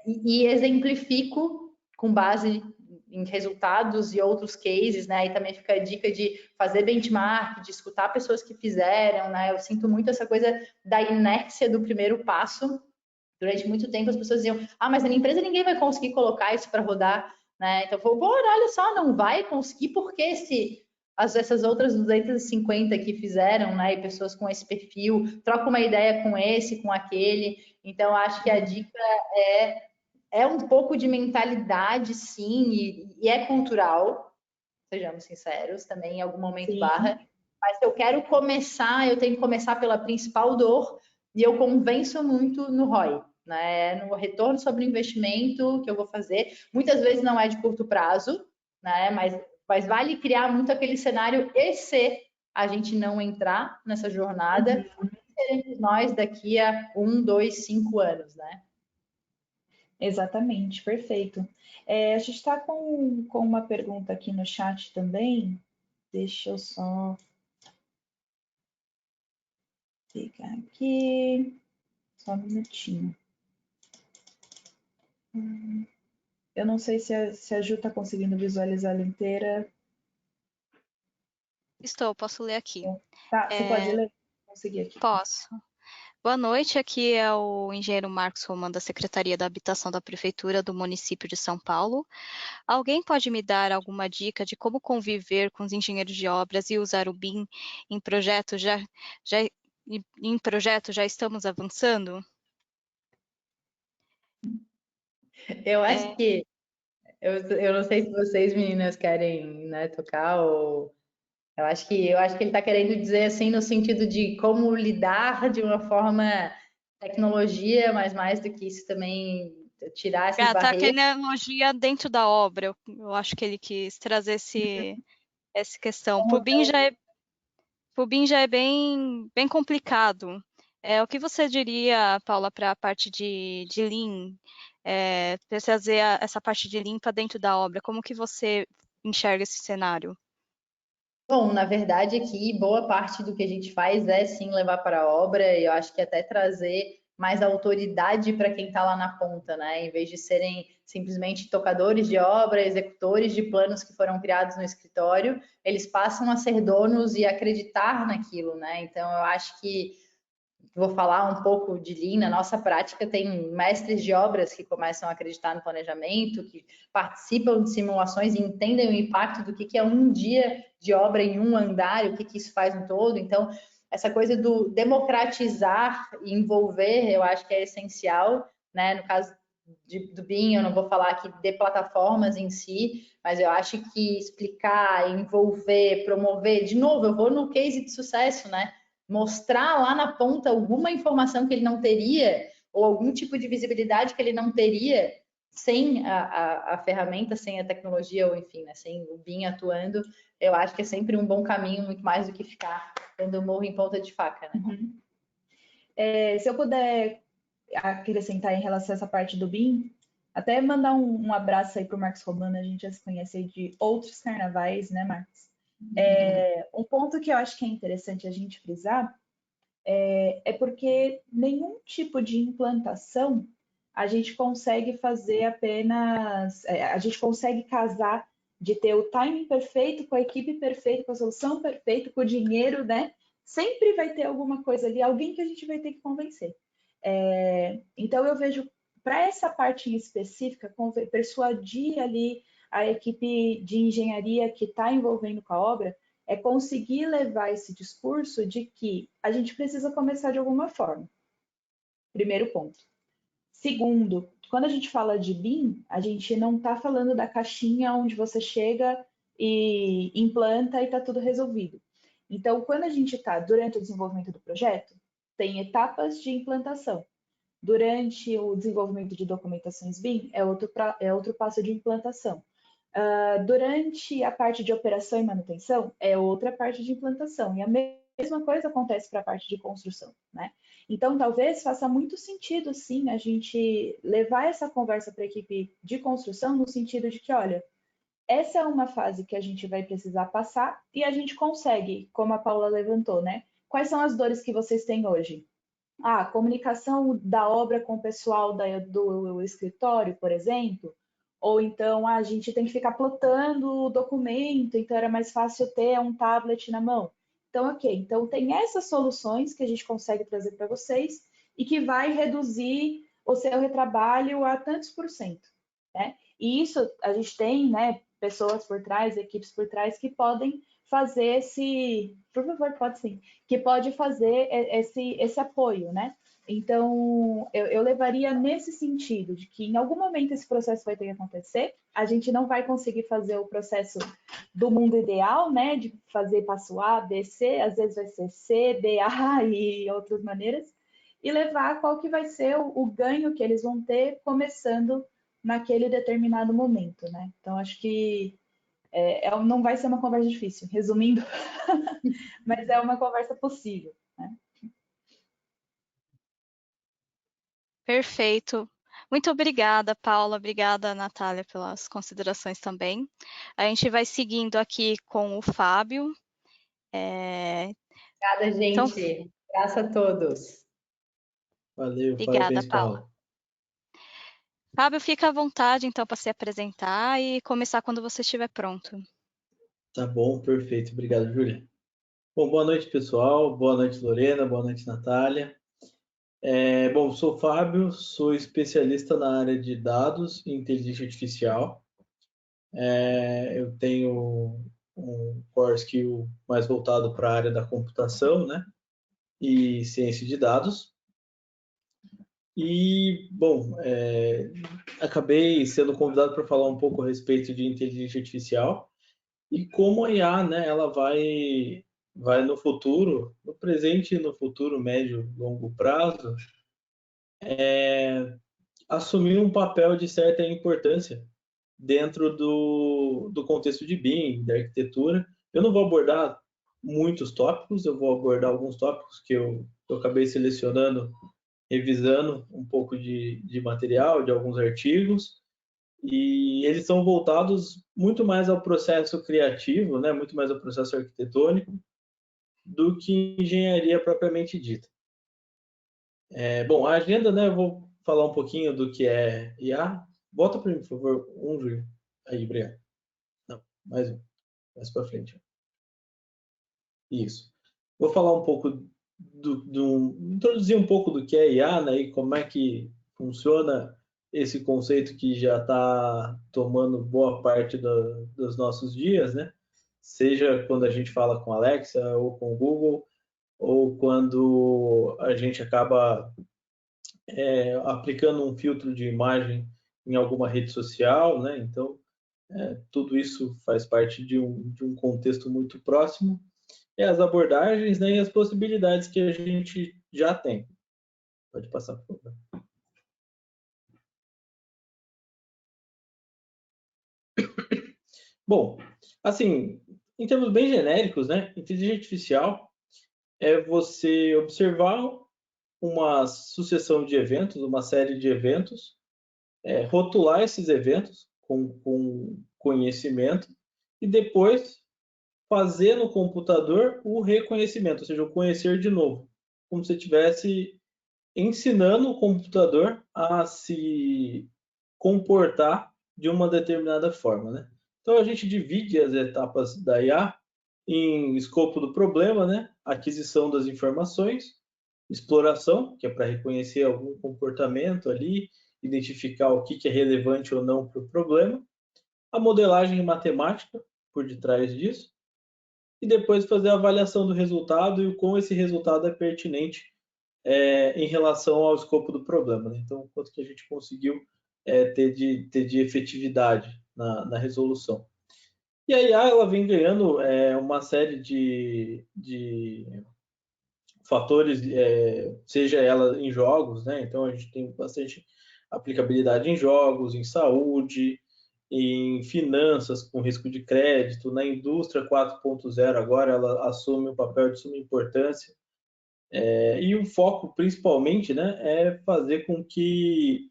C: e exemplifico com base em resultados e outros cases, né? E também fica a dica de fazer benchmark, de escutar pessoas que fizeram, né? Eu sinto muito essa coisa da inércia do primeiro passo. Durante muito tempo as pessoas diziam, mas na minha empresa ninguém vai conseguir colocar isso para rodar, né? Então eu falei, olha só, não vai conseguir, porque se essas outras 250 que fizeram, né? E pessoas com esse perfil, troca uma ideia com esse, com aquele. Então acho que a dica é um pouco de mentalidade, sim, e é cultural, sejamos sinceros, também em algum momento barra. Mas se eu quero começar, eu tenho que começar pela principal dor, e eu convenço muito no ROI, né? No retorno sobre o investimento que eu vou fazer. Muitas vezes não é de curto prazo, né? Mas vale criar muito aquele cenário, e se a gente não entrar nessa jornada, seremos nós daqui a 1, 2, 5 anos, né?
B: Exatamente, perfeito. A gente está com uma pergunta aqui no chat também. Deixa eu só pegar aqui. Só um minutinho. Eu não sei se a Ju está conseguindo visualizar ela inteira.
A: Estou, posso ler aqui.
B: Tá, você pode ler? Consegui aqui.
A: Posso. Boa noite, aqui é o engenheiro Marcos Roman, da Secretaria da Habitação da Prefeitura do município de São Paulo. Alguém pode me dar alguma dica de como conviver com os engenheiros de obras e usar o BIM em projeto? Em projeto já estamos avançando?
C: Eu acho que eu não sei se vocês meninas querem, né, tocar ou eu acho que ele está querendo dizer assim no sentido de como lidar de uma forma tecnologia, mas mais do que isso também tirar essas
A: Tá,
C: barreiras.
A: tecnologia dentro da obra. Eu acho que ele quis trazer essa questão. Para o BIM já é bem complicado. O que você diria, Paula, para a parte de Lean, trazer essa parte de limpa dentro da obra? Como que você enxerga esse cenário?
C: Bom, na verdade aqui boa parte do que a gente faz é sim levar para a obra e eu acho que até trazer mais autoridade para quem está lá na ponta, né? Em vez de serem simplesmente tocadores de obra, executores de planos que foram criados no escritório, eles passam a ser donos e acreditar naquilo, né? Então eu acho que vou falar um pouco de Lean, na nossa prática tem mestres de obras que começam a acreditar no planejamento, que participam de simulações e entendem o impacto do que é um dia de obra em um andar, o que isso faz no todo. Então, essa coisa do democratizar e envolver, eu acho que é essencial, né? No caso do BIM, eu não vou falar aqui de plataformas em si, mas eu acho que explicar, envolver, promover, de novo, eu vou no case de sucesso, né? Mostrar lá na ponta alguma informação que ele não teria ou algum tipo de visibilidade que ele não teria sem a ferramenta, sem a tecnologia ou enfim, né, sem o BIM atuando, eu acho que é sempre um bom caminho, muito mais do que ficar dando morro em ponta de faca, né?
B: Uhum. Se eu puder acrescentar em relação a essa parte do BIM, até mandar um abraço aí para o Marcos Romano, a gente já se conhece aí de outros carnavais, né, Marcos? Um ponto que eu acho que é interessante a gente frisar é porque nenhum tipo de implantação a gente consegue fazer apenas, a gente consegue casar de ter o timing perfeito, com a equipe perfeita, com a solução perfeita, com o dinheiro, né? Sempre vai ter alguma coisa ali, alguém que a gente vai ter que convencer. Então eu vejo, para essa parte em específica, persuadir ali a equipe de engenharia que está envolvendo com a obra, é conseguir levar esse discurso de que a gente precisa começar de alguma forma. Primeiro ponto. Segundo, quando a gente fala de BIM, a gente não está falando da caixinha onde você chega e implanta e está tudo resolvido. Então, quando a gente está durante o desenvolvimento do projeto, tem etapas de implantação. Durante o desenvolvimento de documentações BIM, é outro passo de implantação. Durante a parte de operação e manutenção, é outra parte de implantação. E a mesma coisa acontece para a parte de construção, né? Então, talvez faça muito sentido, sim, a gente levar essa conversa para a equipe de construção no sentido de que, olha, essa é uma fase que a gente vai precisar passar e a gente consegue, como a Paula levantou, né? Quais são as dores que vocês têm hoje? A comunicação da obra com o pessoal do escritório, por exemplo, ou então a gente tem que ficar plotando o documento, então era mais fácil ter um tablet na mão. Então, ok, então tem essas soluções que a gente consegue trazer para vocês e que vai reduzir o seu retrabalho a tantos %, né? E isso a gente tem, né, pessoas por trás, equipes por trás que podem fazer esse, por favor, pode sim, que pode fazer esse apoio, né? Então, eu levaria nesse sentido, de que em algum momento esse processo vai ter que acontecer, a gente não vai conseguir fazer o processo do mundo ideal, né, de fazer passo A, B, C, às vezes vai ser C, D, A e outras maneiras, e levar qual que vai ser o ganho que eles vão ter começando naquele determinado momento, né? Então, acho que não vai ser uma conversa difícil, resumindo, mas é uma conversa possível, né?
A: Perfeito. Muito obrigada, Paula. Obrigada, Natália, pelas considerações também. A gente vai seguindo aqui com o Fábio.
C: Obrigada, gente.
A: Então,
C: Abraço a todos.
I: Valeu,
A: obrigada,
I: parabéns, Paula.
A: Fábio, fica à vontade, então, para se apresentar e começar quando você estiver pronto.
I: Tá bom, perfeito. Obrigado, Júlia. Bom, boa noite, pessoal. Boa noite, Lorena. Boa noite, Natália. Bom, sou o Fábio, sou especialista na área de dados e inteligência artificial. Eu tenho um core skill mais voltado para a área da computação, né? E ciência de dados. E, bom, acabei sendo convidado para falar um pouco a respeito de inteligência artificial e como a IA, né, ela vai no futuro, no presente e no futuro médio, longo prazo, assumir um papel de certa importância dentro do contexto de BIM, da arquitetura. Eu não vou abordar muitos tópicos, eu vou abordar alguns tópicos que eu acabei selecionando, revisando um pouco de material, de alguns artigos, e eles são voltados muito mais ao processo criativo, né, muito mais ao processo arquitetônico, do que engenharia propriamente dita. Bom, a agenda, né, eu vou falar um pouquinho do que é IA. Bota para mim, por favor, Júlio. Aí, obrigado. Não, mais para frente. Isso. Vou falar um pouco introduzir um pouco do que é IA, né, e como é que funciona esse conceito que já está tomando boa parte dos nossos dias, né? Seja quando a gente fala com a Alexa ou com o Google, ou quando a gente acaba aplicando um filtro de imagem em alguma rede social, né? Então, tudo isso faz parte de um contexto muito próximo. E as abordagens, né, e as possibilidades que a gente já tem. Pode passar, por favor. Bom, assim, em termos bem genéricos, né, inteligência artificial é você observar uma sucessão de eventos, uma série de eventos, rotular esses eventos com conhecimento e depois fazer no computador o reconhecimento, ou seja, o conhecer de novo, como se estivesse ensinando o computador a se comportar de uma determinada forma, né? Então a gente divide as etapas da IA em escopo do problema, né? Aquisição das informações, exploração, que é para reconhecer algum comportamento ali, identificar o que é relevante ou não para o problema, a modelagem matemática por detrás disso, e depois fazer a avaliação do resultado e o como esse resultado é pertinente em relação ao escopo do problema, né? Então, quanto que a gente conseguiu ter de efetividade na resolução. E a IA ela vem ganhando uma série de fatores, seja ela em jogos, né? Então a gente tem bastante aplicabilidade em jogos, em saúde, em finanças com risco de crédito, na indústria 4.0 agora ela assume um papel de suma importância. E o foco principalmente, né, é fazer com que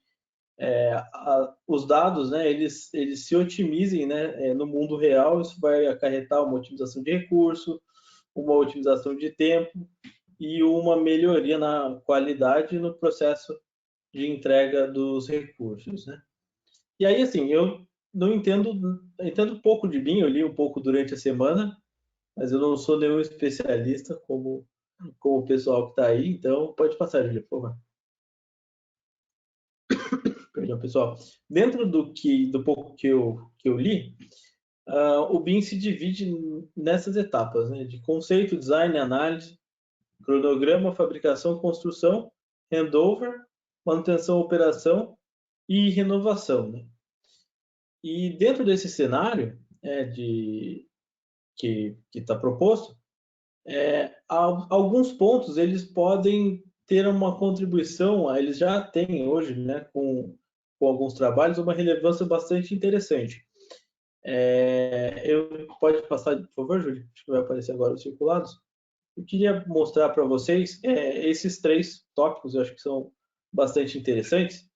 I: os dados, né, eles se otimizem, né, no mundo real. Isso vai acarretar uma otimização de recurso, uma otimização de tempo e uma melhoria na qualidade no processo de entrega dos recursos, né? E aí, assim, eu não entendo um pouco de BIM, eu li um pouco durante a semana, mas eu não sou nenhum especialista como o pessoal que está aí, então pode passar, Julia, por favor. Perdão, pessoal. Dentro do pouco que eu li, o BIM se divide nessas etapas, né? De conceito, design, análise, cronograma, fabricação, construção, handover, manutenção, operação e renovação, né? E dentro desse cenário que está proposto, alguns pontos eles podem ter uma contribuição, eles já têm hoje, né, com alguns trabalhos, uma relevância bastante interessante. Pode passar, por favor, Júlio? Acho que vai aparecer agora os circulados. Eu queria mostrar para vocês esses 3 tópicos, eu acho que são bastante interessantes,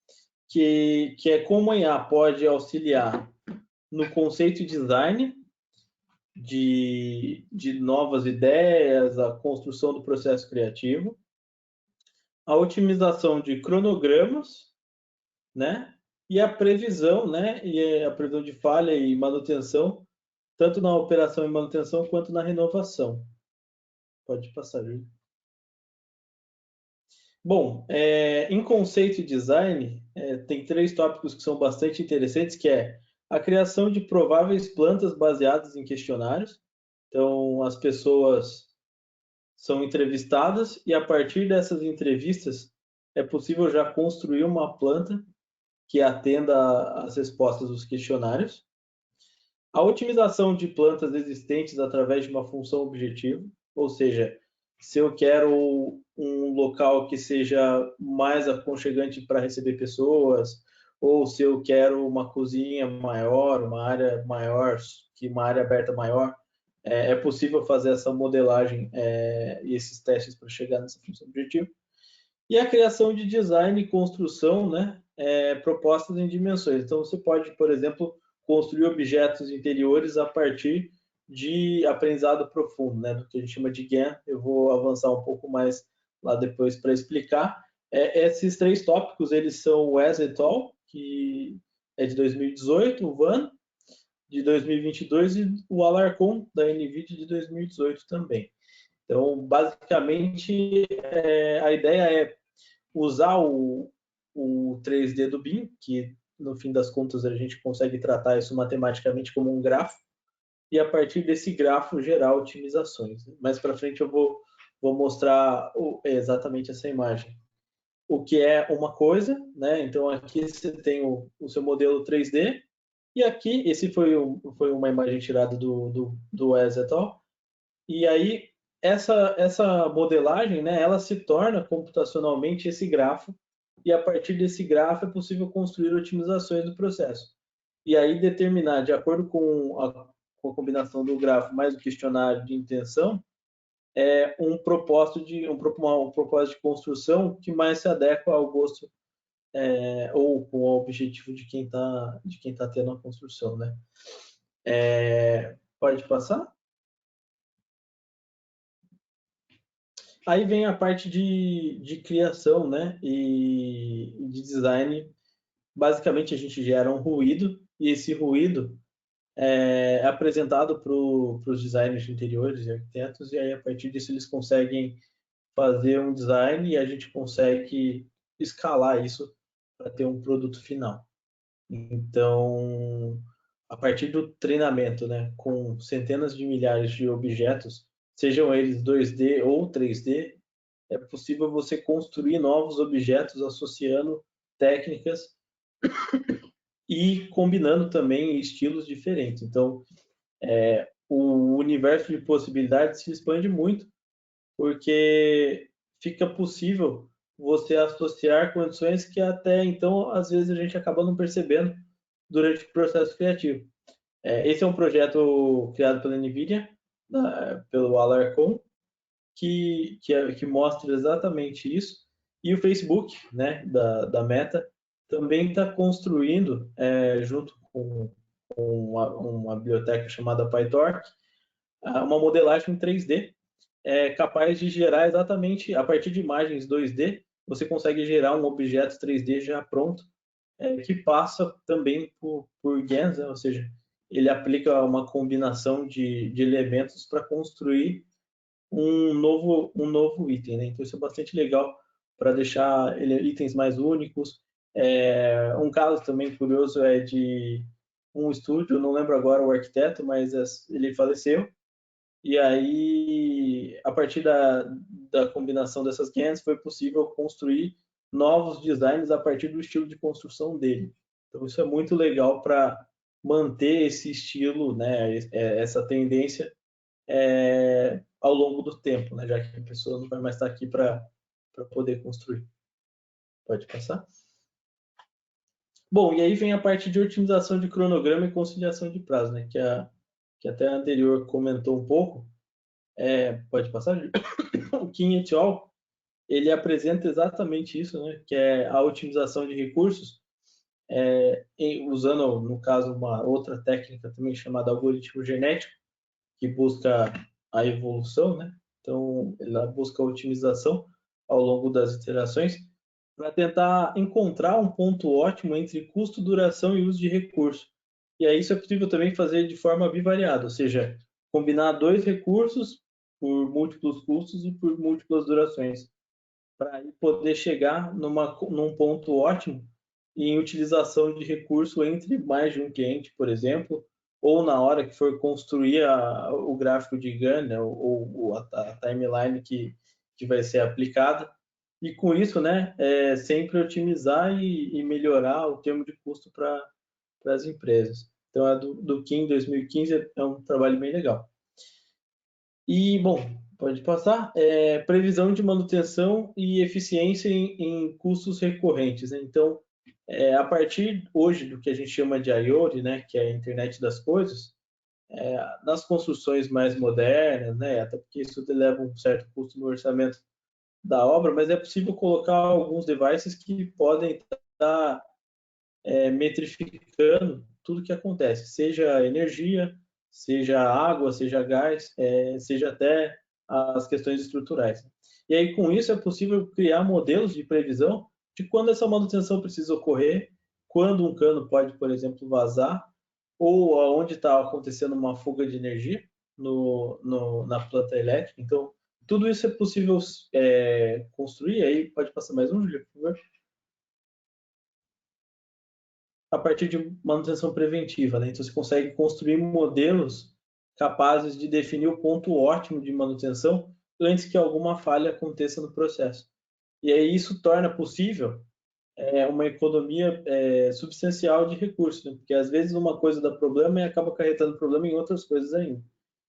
I: que é como a IA pode auxiliar no conceito e design de novas ideias, a construção do processo criativo, a otimização de cronogramas, né? E a previsão, né? E a previsão de falha e manutenção, tanto na operação e manutenção quanto na renovação. Pode passar, Júlio. Bom, em conceito e design, tem 3 tópicos que são bastante interessantes, que é a criação de prováveis plantas baseadas em questionários. Então, as pessoas são entrevistadas e, a partir dessas entrevistas, é possível já construir uma planta que atenda às respostas dos questionários. A otimização de plantas existentes através de uma função objetiva, ou seja, se eu quero um local que seja mais aconchegante para receber pessoas, ou se eu quero uma cozinha maior, uma área maior, uma área aberta maior, é possível fazer essa modelagem e esses testes para chegar nessa função objetiva. E a criação de design e construção, né, propostas em dimensões. Então, você pode, por exemplo, construir objetos interiores a partir de aprendizado profundo, né, do que a gente chama de GAN. Eu vou avançar um pouco mais lá depois para explicar. Esses 3 tópicos, eles são o Wes et al., que é de 2018, o Van, de 2022, e o Alarcon, da NVIDIA, de 2018 também. Então, basicamente, a ideia é usar o 3D do BIM, que no fim das contas a gente consegue tratar isso matematicamente como um grafo, e a partir desse grafo gerar otimizações. Mais para frente eu vou mostrar exatamente essa imagem. O que é uma coisa, né? Então aqui você tem o seu modelo 3D, e aqui, esse foi uma imagem tirada do Wes et al. E aí, essa modelagem, né, ela se torna computacionalmente esse grafo, e a partir desse grafo é possível construir otimizações do processo. E aí determinar, de acordo com a combinação do grafo mais o questionário de intenção, um propósito de construção que mais se adequa ao gosto ou com o objetivo de quem tá tendo a construção, né? Pode passar? Aí vem a parte de criação, né, e de design. Basicamente, a gente gera um ruído, e esse ruído é apresentado para os designers de interiores e arquitetos, e aí, a partir disso, eles conseguem fazer um design e a gente consegue escalar isso para ter um produto final. Então, a partir do treinamento, né, com centenas de milhares de objetos, sejam eles 2D ou 3D, é possível você construir novos objetos associando técnicas e combinando também estilos diferentes. Então, o universo de possibilidades se expande muito, porque fica possível você associar condições que até então, às vezes, a gente acaba não percebendo durante o processo criativo. Esse é um projeto criado pela NVIDIA, pelo Alarcon, que mostra exatamente isso. E o Facebook, né, da Meta, também está construindo, junto com uma biblioteca chamada PyTorch, uma modelagem 3D capaz de gerar exatamente, a partir de imagens 2D, você consegue gerar um objeto 3D já pronto, que passa também por GANs, né? Ou seja, ele aplica uma combinação de elementos para construir um novo item, né? Então isso é bastante legal para deixar itens mais únicos. Um caso também curioso é de um estúdio, não lembro agora o arquiteto, mas ele faleceu, e aí, a partir da combinação dessas GANs, foi possível construir novos designs a partir do estilo de construção dele. Então, isso é muito legal para manter esse estilo, né, essa tendência ao longo do tempo, né, já que a pessoa não vai mais estar aqui para poder construir. Pode passar? Bom, e aí vem a parte de otimização de cronograma e conciliação de prazo, né, que até a anterior comentou um pouco. Pode passar? O Kim et al. Ele apresenta exatamente isso, né, que é a otimização de recursos, usando, no caso, uma outra técnica também chamada algoritmo genético, que busca a evolução, né? Então, ela busca a otimização ao longo das iterações para tentar encontrar um ponto ótimo entre custo, duração e uso de recurso. E aí isso é possível também fazer de forma bivariada, ou seja, combinar dois recursos por múltiplos custos e por múltiplas durações, para poder chegar num ponto ótimo em utilização de recurso entre mais de um cliente, por exemplo, ou na hora que for construir o gráfico de Gantt, né, ou a timeline que vai ser aplicada. E com isso, né, sempre otimizar e melhorar o termo de custo para as empresas. Então, do Kim 2015 é um trabalho bem legal. E, bom, pode passar. Previsão de manutenção e eficiência em custos recorrentes, né? Então, a partir hoje do que a gente chama de IoT, né, que é a internet das coisas, nas construções mais modernas, né, até porque isso leva um certo custo no orçamento da obra, mas é possível colocar alguns devices que podem estar metrificando tudo que acontece, seja energia, seja água, seja gás, seja até as questões estruturais. E aí, com isso, é possível criar modelos de previsão de quando essa manutenção precisa ocorrer, quando um cano pode, por exemplo, vazar, ou onde está acontecendo uma fuga de energia na planta elétrica. Então, tudo isso é possível construir. Aí, pode passar mais um, Julia, por favor? A partir de manutenção preventiva, né? Então, você consegue construir modelos capazes de definir o ponto ótimo de manutenção antes que alguma falha aconteça no processo. E aí isso torna possível uma economia substancial de recursos, né? Porque às vezes uma coisa dá problema e acaba acarretando problema em outras coisas ainda.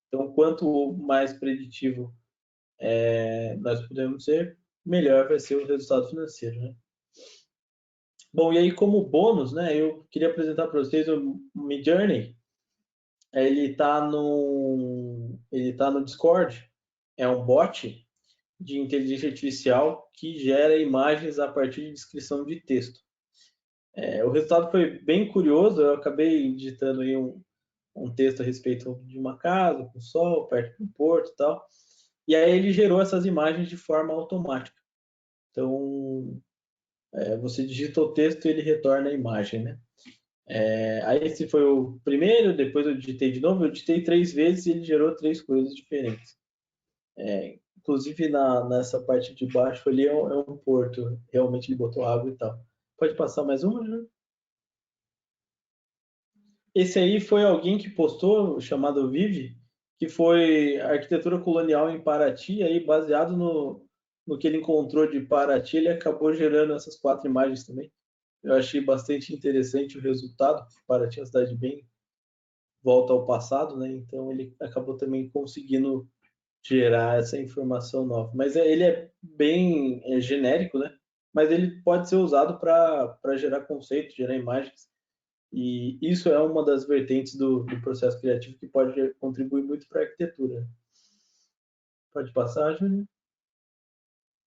I: Então, quanto mais preditivo nós podemos ser, melhor vai ser o resultado financeiro, né? Bom, e aí como bônus, né, eu queria apresentar para vocês o Midjourney. Ele está no Discord, é um bot de inteligência artificial que gera imagens a partir de descrição de texto. O resultado foi bem curioso, eu acabei digitando aí um texto a respeito de uma casa, com sol, perto do porto e tal, e aí ele gerou essas imagens de forma automática. Então, você digita o texto e ele retorna a imagem, né? Aí esse foi o primeiro, depois eu digitei de novo, eu digitei 3 vezes e ele gerou 3 coisas diferentes. Inclusive nessa parte de baixo ali é um porto, realmente ele botou água e tal. Pode passar mais uma, Ju? Esse aí foi alguém que postou, chamado Vive, que foi arquitetura colonial em Paraty, aí baseado no que ele encontrou de Paraty, ele acabou gerando essas 4 imagens também. Eu achei bastante interessante o resultado. Paraty é uma cidade bem volta ao passado, né? Então ele acabou também conseguindo gerar essa informação nova. Mas ele é bem genérico, né? Mas ele pode ser usado para gerar conceitos, gerar imagens. E isso é uma das vertentes do processo criativo que pode contribuir muito para a arquitetura. Pode passar, Júlia?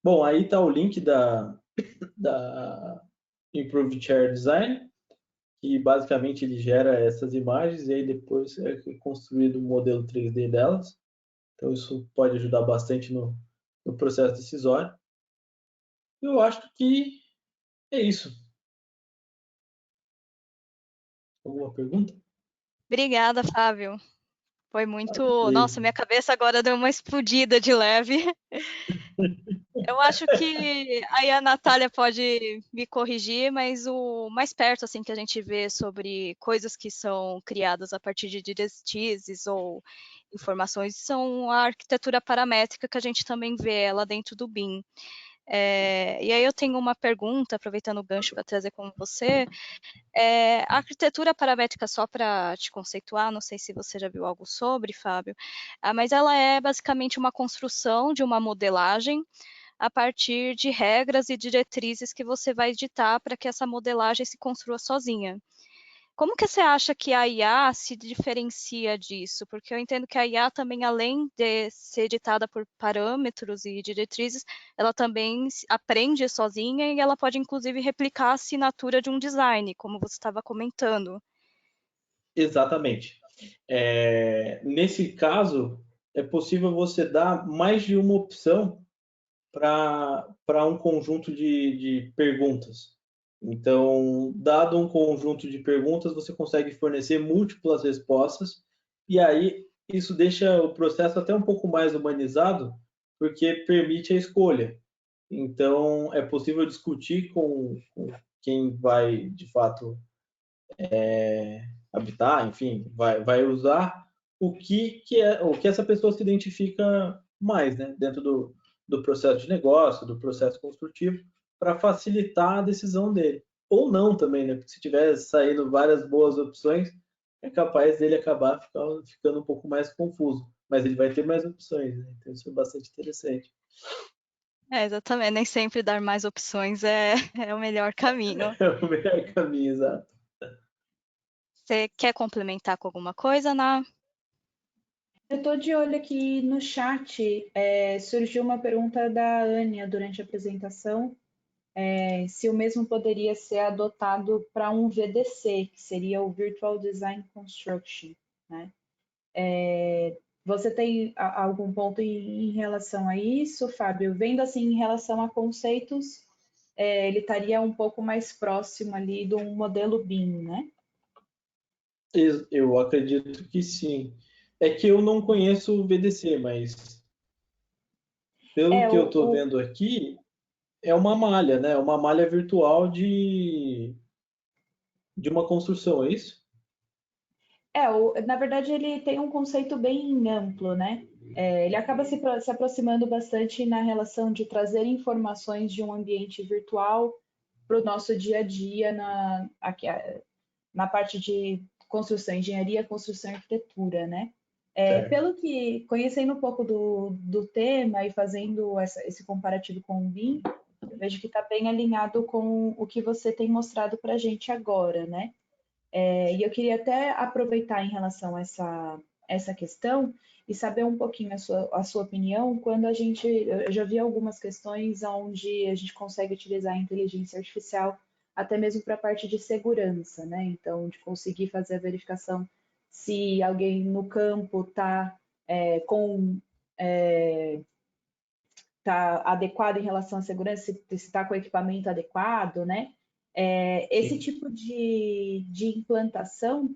I: Bom, aí está o link da Improved Chair Design, que basicamente ele gera essas imagens e aí depois é construído um modelo 3D delas. Então isso pode ajudar bastante no processo decisório. Eu acho que é isso. Alguma pergunta?
A: Obrigada, Fábio. Foi muito. Nossa, minha cabeça agora deu uma explodida de leve. Eu acho que aí a Natália pode me corrigir, mas o mais perto assim que a gente vê sobre coisas que são criadas a partir de diretrizes ou informações são a arquitetura paramétrica, que a gente também vê ela dentro do BIM. E aí eu tenho uma pergunta, aproveitando o gancho para trazer com você. A arquitetura paramétrica, só para te conceituar, não sei se você já viu algo sobre, Fábio, mas ela é basicamente uma construção de uma modelagem a partir de regras e diretrizes que você vai ditar para que essa modelagem se construa sozinha. Como que você acha que a IA se diferencia disso? Porque eu entendo que a IA também, além de ser ditada por parâmetros e diretrizes, ela também aprende sozinha e ela pode, inclusive, replicar a assinatura de um design, como você estava comentando.
I: Exatamente. Nesse caso, é possível você dar mais de uma opção para um conjunto de perguntas. Então, dado um conjunto de perguntas, você consegue fornecer múltiplas respostas e aí isso deixa o processo até um pouco mais humanizado, porque permite a escolha. Então, é possível discutir com quem vai, de fato, habitar, enfim, vai usar o que essa pessoa se identifica mais, né, dentro do processo de negócio, do processo construtivo, para facilitar a decisão dele. Ou não também, né, porque se tiver saindo várias boas opções, é capaz dele acabar ficando um pouco mais confuso, mas ele vai ter mais opções, né? Então isso é bastante interessante.
A: Exatamente, nem sempre dar mais opções é o melhor caminho.
I: É o melhor caminho, exato.
A: Você quer complementar com alguma coisa, Ana?
B: Eu estou de olho aqui no chat, surgiu uma pergunta da Ania durante a apresentação, se o mesmo poderia ser adotado para um VDC, que seria o Virtual Design Construction, né? Você tem algum ponto em relação a isso, Fábio? Vendo assim em relação a conceitos, ele estaria um pouco mais próximo ali de um modelo BIM, né?
I: Eu acredito que sim. É que eu não conheço o VDC, mas pelo que eu estou vendo aqui, é uma malha, né? Uma malha virtual de uma construção, é isso?
B: Na verdade, ele tem um conceito bem amplo, né? Ele acaba se aproximando bastante na relação de trazer informações de um ambiente virtual para o nosso dia a dia na parte de construção, engenharia, construção e arquitetura, né? Pelo que, conhecendo um pouco do tema e fazendo esse comparativo com o BIM, eu vejo que está bem alinhado com o que você tem mostrado para a gente agora, né? E eu queria até aproveitar em relação a essa questão e saber um pouquinho a sua opinião quando eu já vi algumas questões onde a gente consegue utilizar a inteligência artificial até mesmo para a parte de segurança, né? Então, de conseguir fazer a verificação se alguém no campo está tá adequado em relação à segurança, se está com o equipamento adequado, né? Esse tipo de implantação,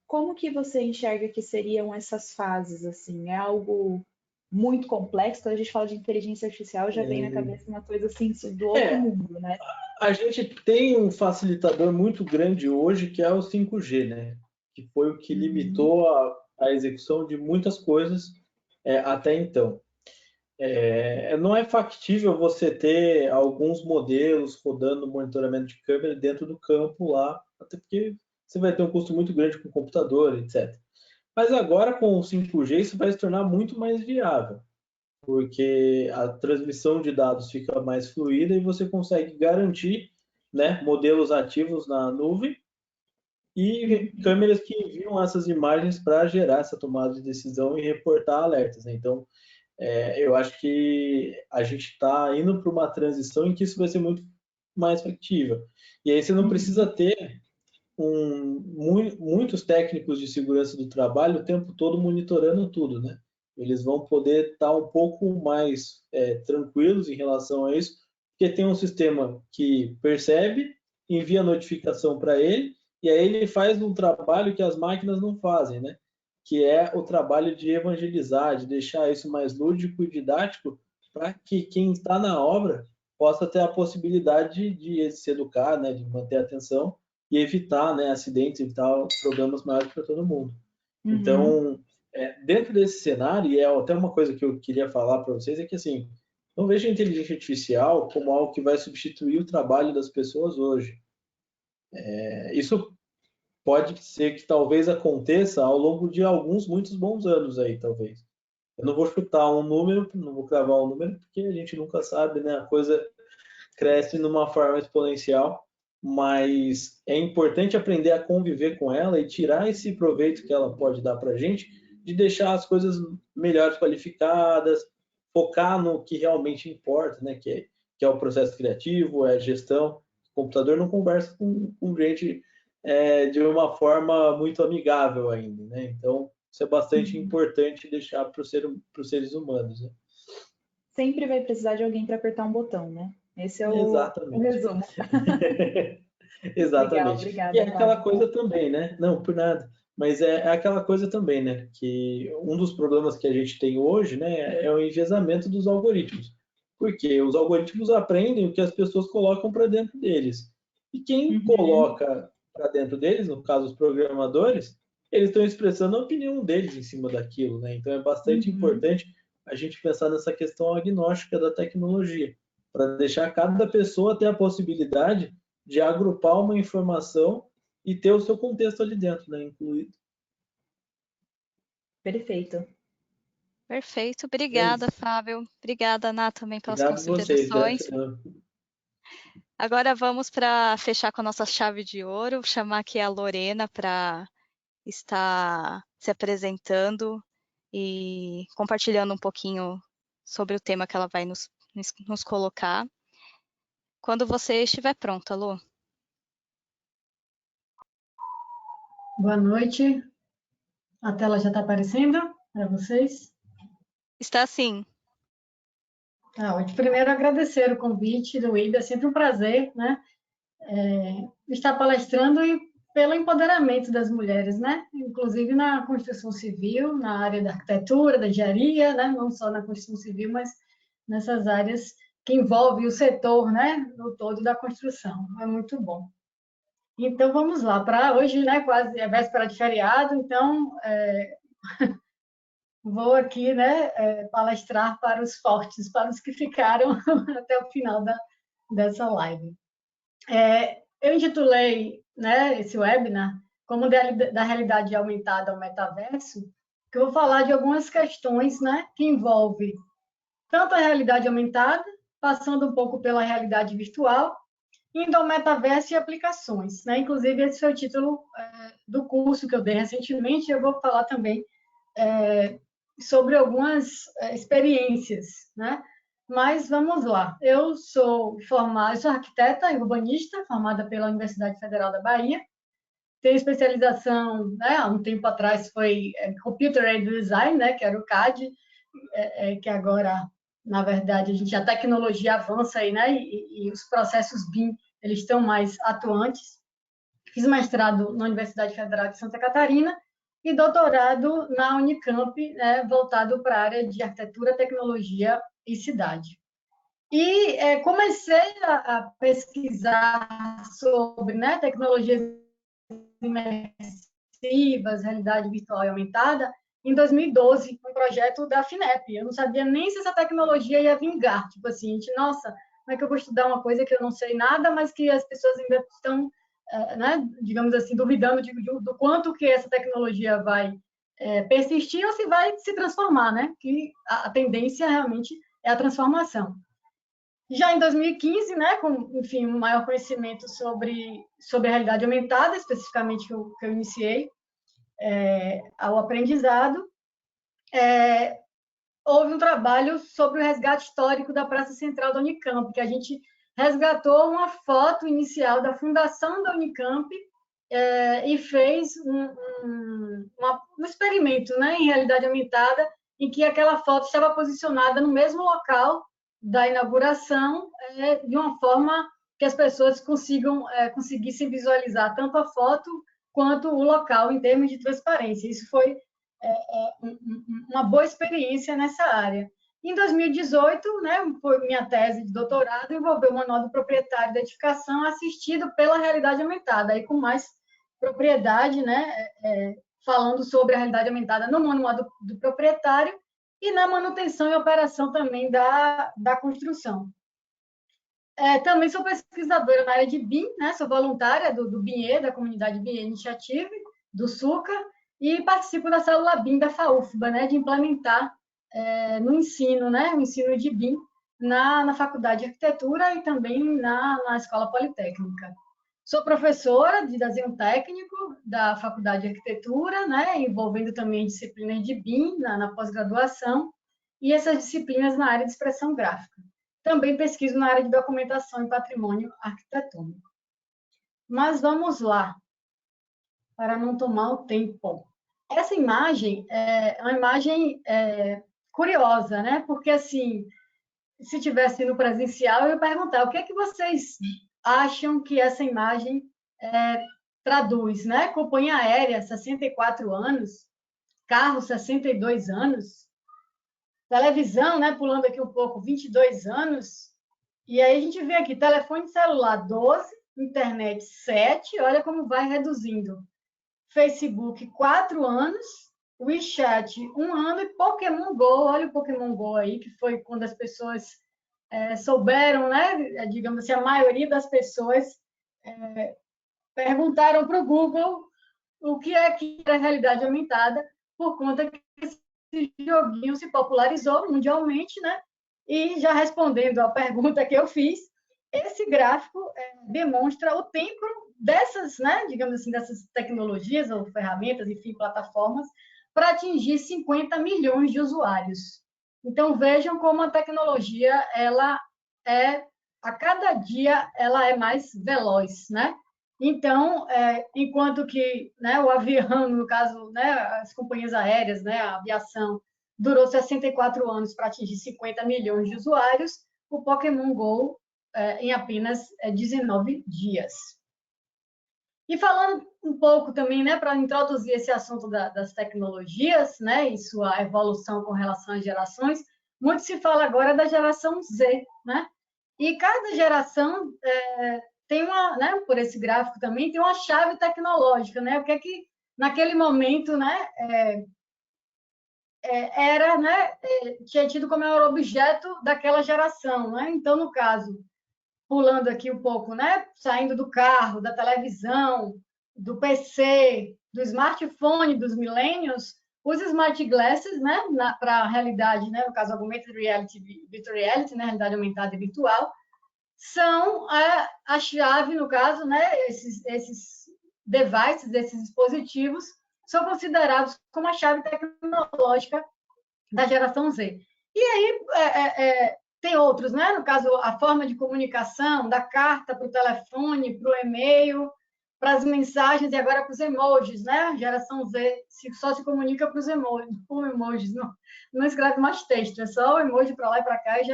B: como que você enxerga que seriam essas fases? Assim, é algo muito complexo? Quando a gente fala de inteligência artificial, já vem na cabeça uma coisa assim do outro mundo, né?
I: A gente tem um facilitador muito grande hoje, que é o 5G, né? Que foi o que limitou a execução de muitas coisas até então. Não é factível você ter alguns modelos rodando monitoramento de câmera dentro do campo lá, até porque você vai ter um custo muito grande com o computador, etc. Mas agora com o 5G isso vai se tornar muito mais viável. porque a transmissão de dados fica mais fluida e você consegue garantir, né, modelos ativos na nuvem e câmeras que enviam essas imagens para gerar essa tomada de decisão e reportar alertas, né? Então, eu acho que a gente está indo para uma transição em que isso vai ser muito mais factível. E aí você não precisa ter muitos técnicos de segurança do trabalho o tempo todo monitorando tudo, né? Eles vão poder estar um pouco mais tranquilos em relação a isso, porque tem um sistema que percebe, envia notificação para ele, e aí ele faz um trabalho que as máquinas não fazem, né? Que é o trabalho de evangelizar, de deixar isso mais lúdico e didático, para que quem está na obra possa ter a possibilidade de se educar, né? De manter a atenção e evitar, né, acidentes, evitar problemas maiores para todo mundo. Então, dentro desse cenário, e é até uma coisa que eu queria falar para vocês, é que assim, não vejo a inteligência artificial como algo que vai substituir o trabalho das pessoas hoje. Isso pode ser que talvez aconteça ao longo de muitos bons anos aí, talvez. Eu não vou chutar um número, não vou cravar um número, porque a gente nunca sabe, né? A coisa cresce numa forma exponencial, mas é importante aprender a conviver com ela e tirar esse proveito que ela pode dar para a gente, de deixar as coisas melhores qualificadas, focar no que realmente importa, né? Que é o processo criativo, é a gestão. O computador não conversa com gente de uma forma muito amigável ainda, né? Então, isso é bastante importante deixar para os seres humanos, né?
B: Sempre vai precisar de alguém para apertar um botão, né? Esse é o resumo.
I: Exatamente.
B: Legal, obrigada,
I: e é aquela coisa também, né? Não, por nada. Mas é aquela coisa também, né? Que um dos problemas que a gente tem hoje, né, é o enviesamento dos algoritmos. Porque os algoritmos aprendem o que as pessoas colocam para dentro deles. E quem coloca para dentro deles, no caso os programadores, eles estão expressando a opinião deles em cima daquilo, né? Então é bastante importante a gente pensar nessa questão agnóstica da tecnologia, para deixar cada pessoa ter a possibilidade de agrupar uma informação e ter o seu contexto ali dentro, né, incluído.
B: Perfeito.
A: Perfeito, obrigada, Fábio. Obrigada, Ana, também pelas
I: considerações.
A: Agora vamos para fechar com a nossa chave de ouro, chamar aqui a Lorena para estar se apresentando e compartilhando um pouquinho sobre o tema que ela vai nos colocar. Quando você estiver pronta, Lu.
J: Boa noite. A tela já está aparecendo para vocês?
A: Está sim.
J: Primeiro, agradecer o convite do IB, é sempre um prazer, né? Estar palestrando e pelo empoderamento das mulheres, né? Inclusive na construção civil, na área da arquitetura, da engenharia, né? Não só na construção civil, mas nessas áreas que envolvem o setor, né? No todo da construção. É muito bom. Então, vamos lá. Para hoje, né? Quase é véspera de feriado, então vou aqui, né? Palestrar para os fortes, para os que ficaram até o final dessa live. Eu intitulei, né, esse webinar como da realidade aumentada ao metaverso, que eu vou falar de algumas questões, né, que envolvem tanto a realidade aumentada, passando um pouco pela realidade virtual, indo ao metaverso e aplicações, né? Inclusive, esse foi o título do curso que eu dei recentemente. Eu vou falar também sobre algumas experiências, né? Mas vamos lá. Eu sou arquiteta e urbanista, formada pela Universidade Federal da Bahia. Tenho especialização, né, há um tempo atrás foi Computer Aided Design, né, que era o CAD, que agora, na verdade, a tecnologia avança aí, né, e os processos BIM, eles estão mais atuantes. Fiz mestrado na Universidade Federal de Santa Catarina e doutorado na Unicamp, né, voltado para a área de arquitetura, tecnologia e cidade. E comecei a pesquisar sobre, né, tecnologias imersivas, realidade virtual e aumentada, em 2012, um projeto da FINEP. Eu não sabia nem se essa tecnologia ia vingar. Tipo assim, nossa, como é que eu vou estudar uma coisa que eu não sei nada, mas que as pessoas ainda estão, né, digamos assim, duvidando do quanto que essa tecnologia vai persistir ou se vai se transformar, né? Que a tendência realmente é a transformação. Já em 2015, né, com, enfim, um maior conhecimento sobre a realidade aumentada, especificamente que eu iniciei ao aprendizado, houve um trabalho sobre o resgate histórico da Praça Central da Unicamp, que a gente resgatou uma foto inicial da fundação da Unicamp e fez um experimento, né, em realidade aumentada, em que aquela foto estava posicionada no mesmo local da inauguração, de uma forma que as pessoas conseguissem visualizar tanto a foto quanto o local em termos de transparência. Isso foi uma boa experiência nessa área. Em 2018, né, minha tese de doutorado envolveu o Manual do Proprietário da Edificação assistido pela realidade aumentada, aí com mais propriedade, né, falando sobre a realidade aumentada no Manual do Proprietário e na manutenção e operação também da construção. Também sou pesquisadora na área de BIM, né, sou voluntária do BIE, da comunidade BIE Initiative, do SUCA, e participo da célula BIM da FAUFBA, né, de implementar no ensino, né, o ensino de BIM na Faculdade de Arquitetura e também na Escola Politécnica. Sou professora de desenho técnico da Faculdade de Arquitetura, né, envolvendo também disciplinas de BIM na pós-graduação e essas disciplinas na área de expressão gráfica. Também pesquiso na área de documentação e patrimônio arquitetônico. Mas vamos lá, para não tomar o tempo. Essa imagem é uma imagem curiosa, né? Porque, assim, se tivesse no presencial, eu ia perguntar o que é que vocês acham que essa imagem traduz, né? Companhia aérea, 64 anos, carro, 62 anos, televisão, né? Pulando aqui um pouco, 22 anos, e aí a gente vê aqui, telefone celular, 12, internet, 7, olha como vai reduzindo. Facebook, 4 anos, WeChat, 1 ano, e Pokémon Go, olha o Pokémon Go aí, que foi quando as pessoas souberam, né? Digamos assim, a maioria das pessoas perguntaram para o Google o que era realidade aumentada, por conta que esse joguinho se popularizou mundialmente, né? E já respondendo à pergunta que eu fiz, esse gráfico demonstra o tempo dessas, né, digamos assim, dessas tecnologias ou ferramentas, enfim, plataformas, para atingir 50 milhões de usuários. Então, vejam como a tecnologia, ela a cada dia, ela é mais veloz, né? Então, enquanto que, né, o avião, no caso, né, as companhias aéreas, né, a aviação, durou 64 anos para atingir 50 milhões de usuários, o Pokémon Go em apenas 19 dias. E falando um pouco também, né, para introduzir esse assunto das tecnologias, né, e sua evolução com relação às gerações, muito se fala agora da geração Z, né? E cada geração tem uma, né, por esse gráfico também, tem uma chave tecnológica, né? O que é que naquele momento, né, era, né, tinha tido como era objeto daquela geração, né? Então, no caso, pulando aqui um pouco, né, saindo do carro, da televisão, do PC, do smartphone dos millennials, os smart glasses, né, para a realidade, né, no caso, augmented reality, virtual reality, né, realidade aumentada e virtual, são a chave, no caso, né, esses devices, esses dispositivos, são considerados como a chave tecnológica da geração Z. E aí tem outros, né? No caso, a forma de comunicação, da carta para o telefone, para o e-mail, para as mensagens e agora para os emojis, né? A geração Z só se comunica para os emojis, não escreve mais texto, é só o emoji para lá e para cá e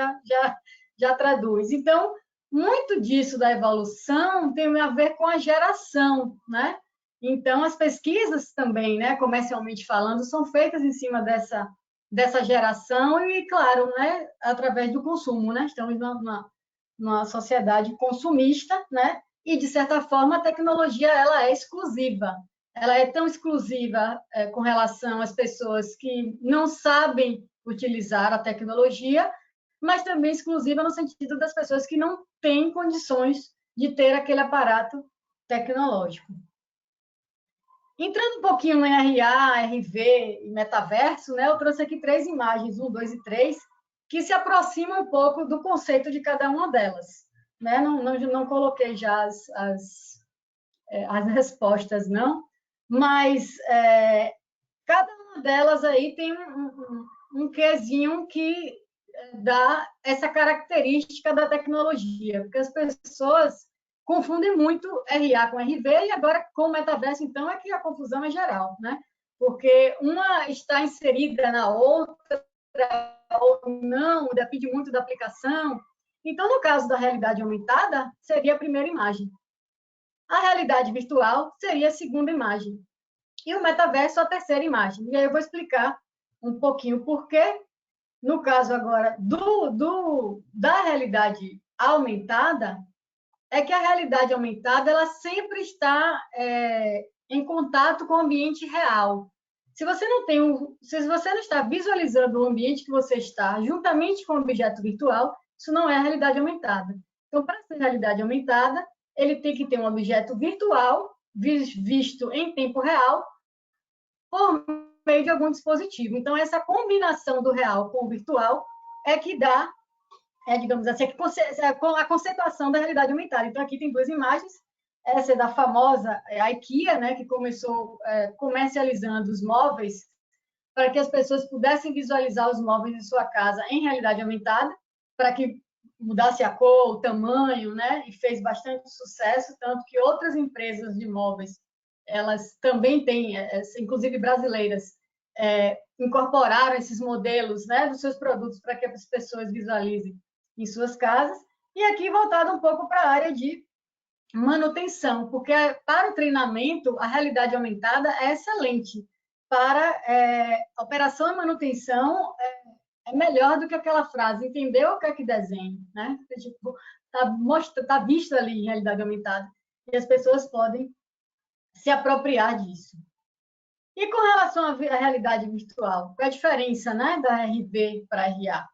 J: já traduz. Então, muito disso da evolução tem a ver com a geração, né? Então, as pesquisas também, né, comercialmente falando, são feitas em cima dessa geração e, claro, né, através do consumo, né? Estamos numa sociedade consumista, né? E, de certa forma, a tecnologia ela é exclusiva. Ela é tão exclusiva com relação às pessoas que não sabem utilizar a tecnologia, mas também exclusiva no sentido das pessoas que não têm condições de ter aquele aparato tecnológico. Entrando um pouquinho em RA, RV e metaverso, né, eu trouxe aqui 3 imagens, 1, 2 e 3, que se aproximam um pouco do conceito de cada uma delas. Né? Não coloquei já as respostas, não, mas cada uma delas aí tem um quezinho que dá essa característica da tecnologia, porque as pessoas confundem muito RA com RV, e agora com o metaverso, então, é que a confusão é geral, né? Porque uma está inserida na outra, ou não, depende muito da aplicação. Então, no caso da realidade aumentada, seria a primeira imagem. A realidade virtual seria a segunda imagem. E o metaverso, a terceira imagem. E aí eu vou explicar um pouquinho por quê. No caso agora da realidade aumentada, é que a realidade aumentada ela sempre está em contato com o ambiente real. Se você não está visualizando o ambiente que você está juntamente com o objeto virtual, isso não é a realidade aumentada. Então, para ser realidade aumentada, ele tem que ter um objeto virtual visto em tempo real por meio de algum dispositivo. Então, essa combinação do real com o virtual é que dá, digamos assim, a conceituação da realidade aumentada. Então, aqui tem 2 imagens. Essa é da famosa IKEA, né, que começou comercializando os móveis para que as pessoas pudessem visualizar os móveis em sua casa em realidade aumentada, para que mudasse a cor, o tamanho, né, e fez bastante sucesso, tanto que outras empresas de móveis, elas também têm, inclusive brasileiras, incorporaram esses modelos, né, dos seus produtos para que as pessoas visualizem em suas casas. E aqui voltado um pouco para a área de manutenção, porque para o treinamento, a realidade aumentada é excelente. Para operação e manutenção, é melhor do que aquela frase, entendeu o que é que desenho, né? Tipo, tá visto ali em realidade aumentada, e as pessoas podem se apropriar disso. E com relação à realidade virtual, qual é a diferença, né, da RV para RA?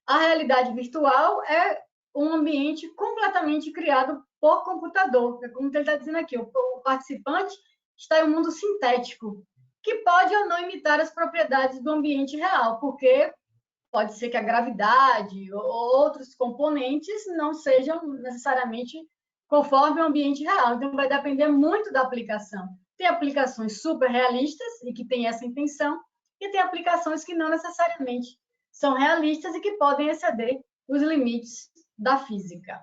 J: A realidade virtual é um ambiente completamente criado por computador, como ele está dizendo aqui, o participante está em um mundo sintético, que pode ou não imitar as propriedades do ambiente real, porque pode ser que a gravidade ou outros componentes não sejam necessariamente conforme o ambiente real. Então, vai depender muito da aplicação. Tem aplicações super realistas e que têm essa intenção, e tem aplicações que não necessariamente são realistas e que podem exceder os limites da física.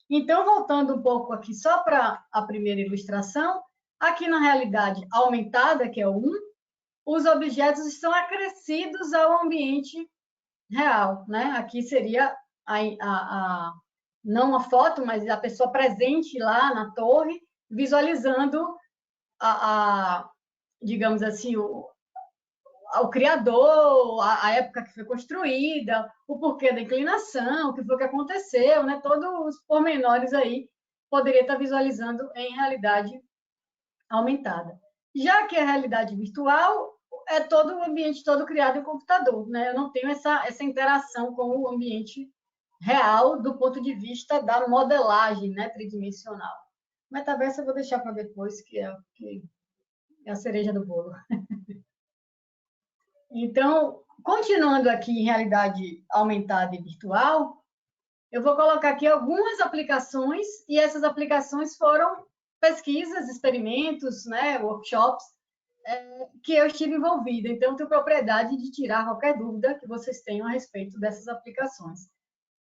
J: Então, voltando um pouco aqui só para a primeira ilustração, aqui na realidade aumentada, que é o 1, os objetos estão acrescidos ao ambiente real, né? Aqui seria não a foto, mas a pessoa presente lá na torre, visualizando digamos assim, o criador, a época que foi construída, o porquê da inclinação, o que foi que aconteceu, né? Todos os pormenores aí poderia estar visualizando em realidade aumentada. Já que a realidade virtual é todo o ambiente todo criado em computador, né? Eu não tenho essa interação com o ambiente real do ponto de vista da modelagem, né, tridimensional. O metaverso eu vou deixar para depois, que é a cereja do bolo. Então, continuando aqui em realidade aumentada e virtual, eu vou colocar aqui algumas aplicações, e essas aplicações foram pesquisas, experimentos, né, workshops, que eu estive envolvida. Então, tenho propriedade de tirar qualquer dúvida que vocês tenham a respeito dessas aplicações.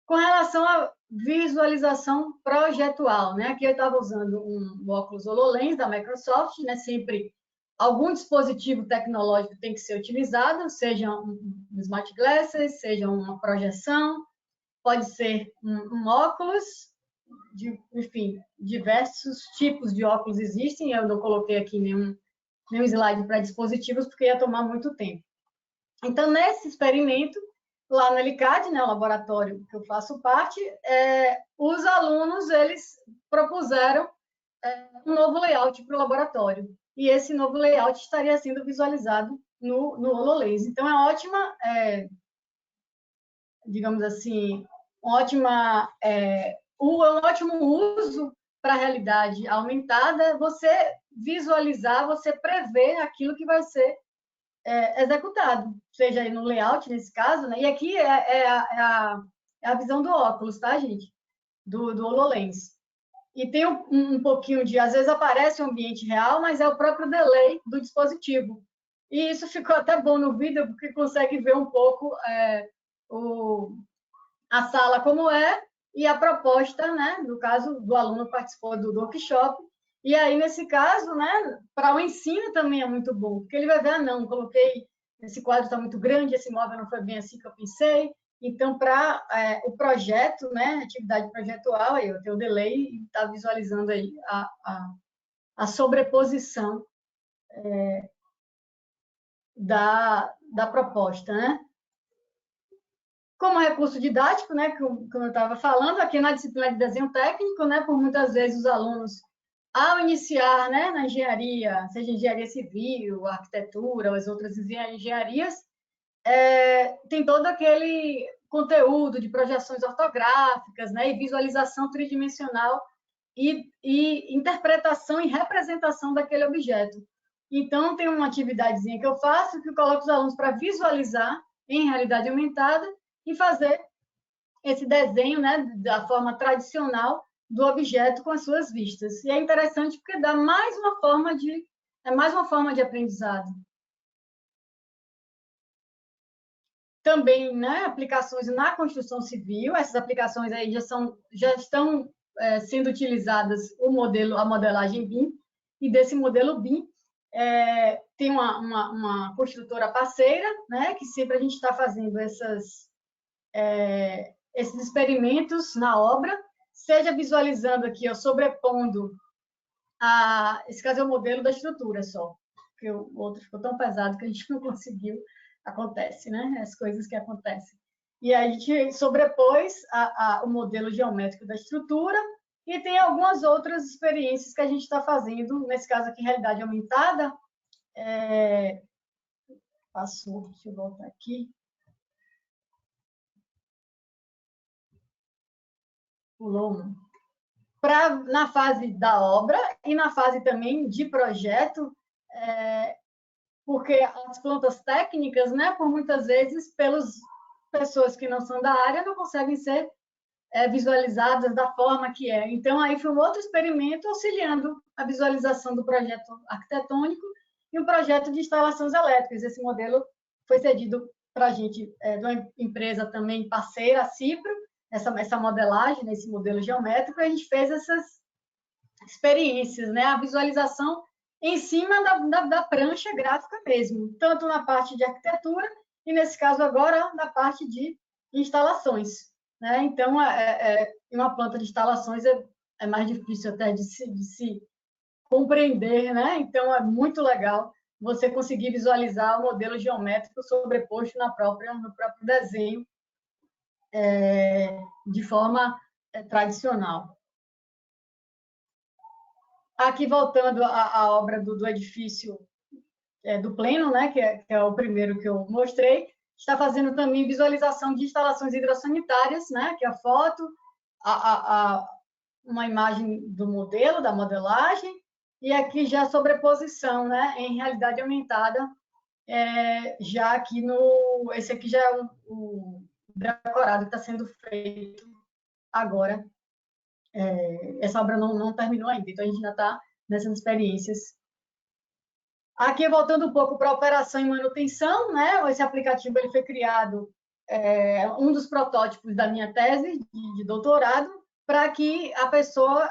J: Com relação à visualização projetual, né? Aqui eu estava usando um óculos HoloLens da Microsoft, né? Sempre algum dispositivo tecnológico tem que ser utilizado, seja um smart glasses, seja uma projeção, pode ser um óculos, enfim, diversos tipos de óculos existem. Eu não coloquei aqui nenhum slide para dispositivos, porque ia tomar muito tempo. Então, nesse experimento, lá no LICAD, né, o laboratório que eu faço parte, os alunos, eles propuseram um novo layout para o laboratório. E esse novo layout estaria sendo visualizado no HoloLens. Então, é ótima, digamos assim, um ótimo uso para a realidade aumentada, você visualizar, você prever aquilo que vai ser executado, seja aí no layout, nesse caso, né? E aqui é a visão do óculos, tá, gente? Do HoloLens. E tem um pouquinho de, às vezes aparece um ambiente real, mas é o próprio delay do dispositivo. E isso ficou até bom no vídeo, porque consegue ver um pouco a sala como é e a proposta, né? No caso, do aluno participou do workshop. E aí, nesse caso, né, para o ensino também é muito bom, porque ele vai ver, não, coloquei, esse quadro está muito grande, esse móvel não foi bem assim que eu pensei. Então, para o projeto, né, atividade projetual, aí eu tenho o delay e está visualizando aí a sobreposição da proposta, né? Como recurso didático, né, como eu estava falando, aqui na disciplina de desenho técnico, né, por muitas vezes os alunos, ao iniciar, né, na engenharia, seja engenharia civil, arquitetura ou as outras engenharias, tem todo aquele conteúdo de projeções ortográficas, né, e visualização tridimensional e interpretação e representação daquele objeto. Então, tem uma atividadezinha que eu faço, que eu coloco os alunos para visualizar em realidade aumentada e fazer esse desenho, né, da forma tradicional do objeto com as suas vistas. E é interessante porque dá mais uma forma de aprendizado. Também, né, aplicações na construção civil, essas aplicações aí já estão sendo utilizadas a modelagem BIM, e desse modelo BIM tem uma construtora parceira, né, que sempre a gente está fazendo esses experimentos na obra, seja visualizando aqui, ó, sobrepondo, esse caso é o modelo da estrutura só, porque o outro ficou tão pesado que a gente não conseguiu. Acontece, né? As coisas que acontecem. E aí a gente sobrepôs o modelo geométrico da estrutura e tem algumas outras experiências que a gente está fazendo, nesse caso aqui, realidade aumentada. Passou, deixa eu voltar aqui. Pulou. Na fase da obra e na fase também de projeto, porque as plantas técnicas, né, por muitas vezes, pelas pessoas que não são da área, não conseguem ser visualizadas da forma que é. Então, aí foi um outro experimento auxiliando a visualização do projeto arquitetônico e um projeto de instalações elétricas. Esse modelo foi cedido para a gente, de uma empresa também parceira, a Cipro, essa modelagem, esse modelo geométrico, e a gente fez essas experiências, né, a visualização em cima da prancha gráfica mesmo, tanto na parte de arquitetura e, nesse caso agora, na parte de instalações. Né? Então, em uma planta de instalações é mais difícil até de se compreender, né? Então, é muito legal você conseguir visualizar o modelo geométrico sobreposto no próprio desenho de forma tradicional. Aqui, voltando à obra do edifício do Pleno, né, que é o primeiro que eu mostrei, está fazendo também visualização de instalações hidrossanitárias, né, que é a foto, uma imagem do modelo, da modelagem, e aqui já a sobreposição, né, em realidade aumentada, já aqui esse aqui já é o decorado que está sendo feito agora. Essa obra não terminou ainda, então a gente ainda está nessas experiências. Aqui, voltando um pouco para a operação e manutenção, né? Esse aplicativo ele foi criado, um dos protótipos da minha tese de doutorado, para que a pessoa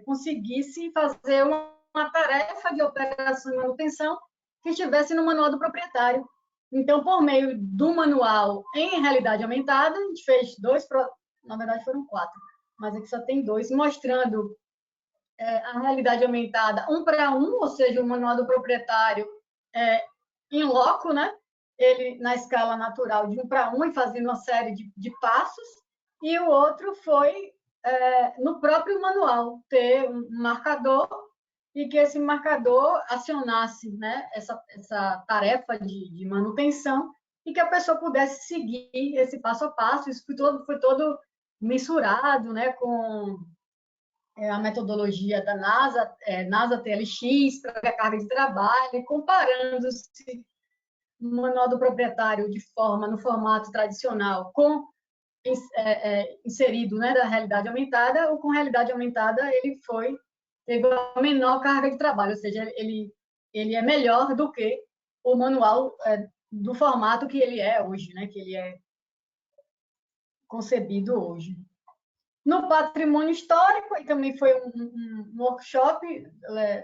J: conseguisse fazer uma tarefa de operação e manutenção que estivesse no manual do proprietário. Então, por meio do manual em realidade aumentada, a gente fez na verdade foram 4, mas aqui só tem 2, mostrando a realidade aumentada 1 para 1, ou seja, o manual do proprietário em loco, né? Ele na escala natural de 1 para 1 e fazendo uma série de passos, e o outro foi no próprio manual, ter um marcador e que esse marcador acionasse, né, essa tarefa de manutenção e que a pessoa pudesse seguir esse passo a passo. Isso foi todo mensurado, né, com a metodologia da NASA, NASA TLX, para a carga de trabalho, comparando-se o manual do proprietário no formato tradicional com inserido, né, da realidade aumentada, ou com realidade aumentada ele teve a menor carga de trabalho, ou seja, ele é melhor do que o manual do formato que ele é hoje, né, que ele é concebido hoje. No patrimônio histórico, e também foi um workshop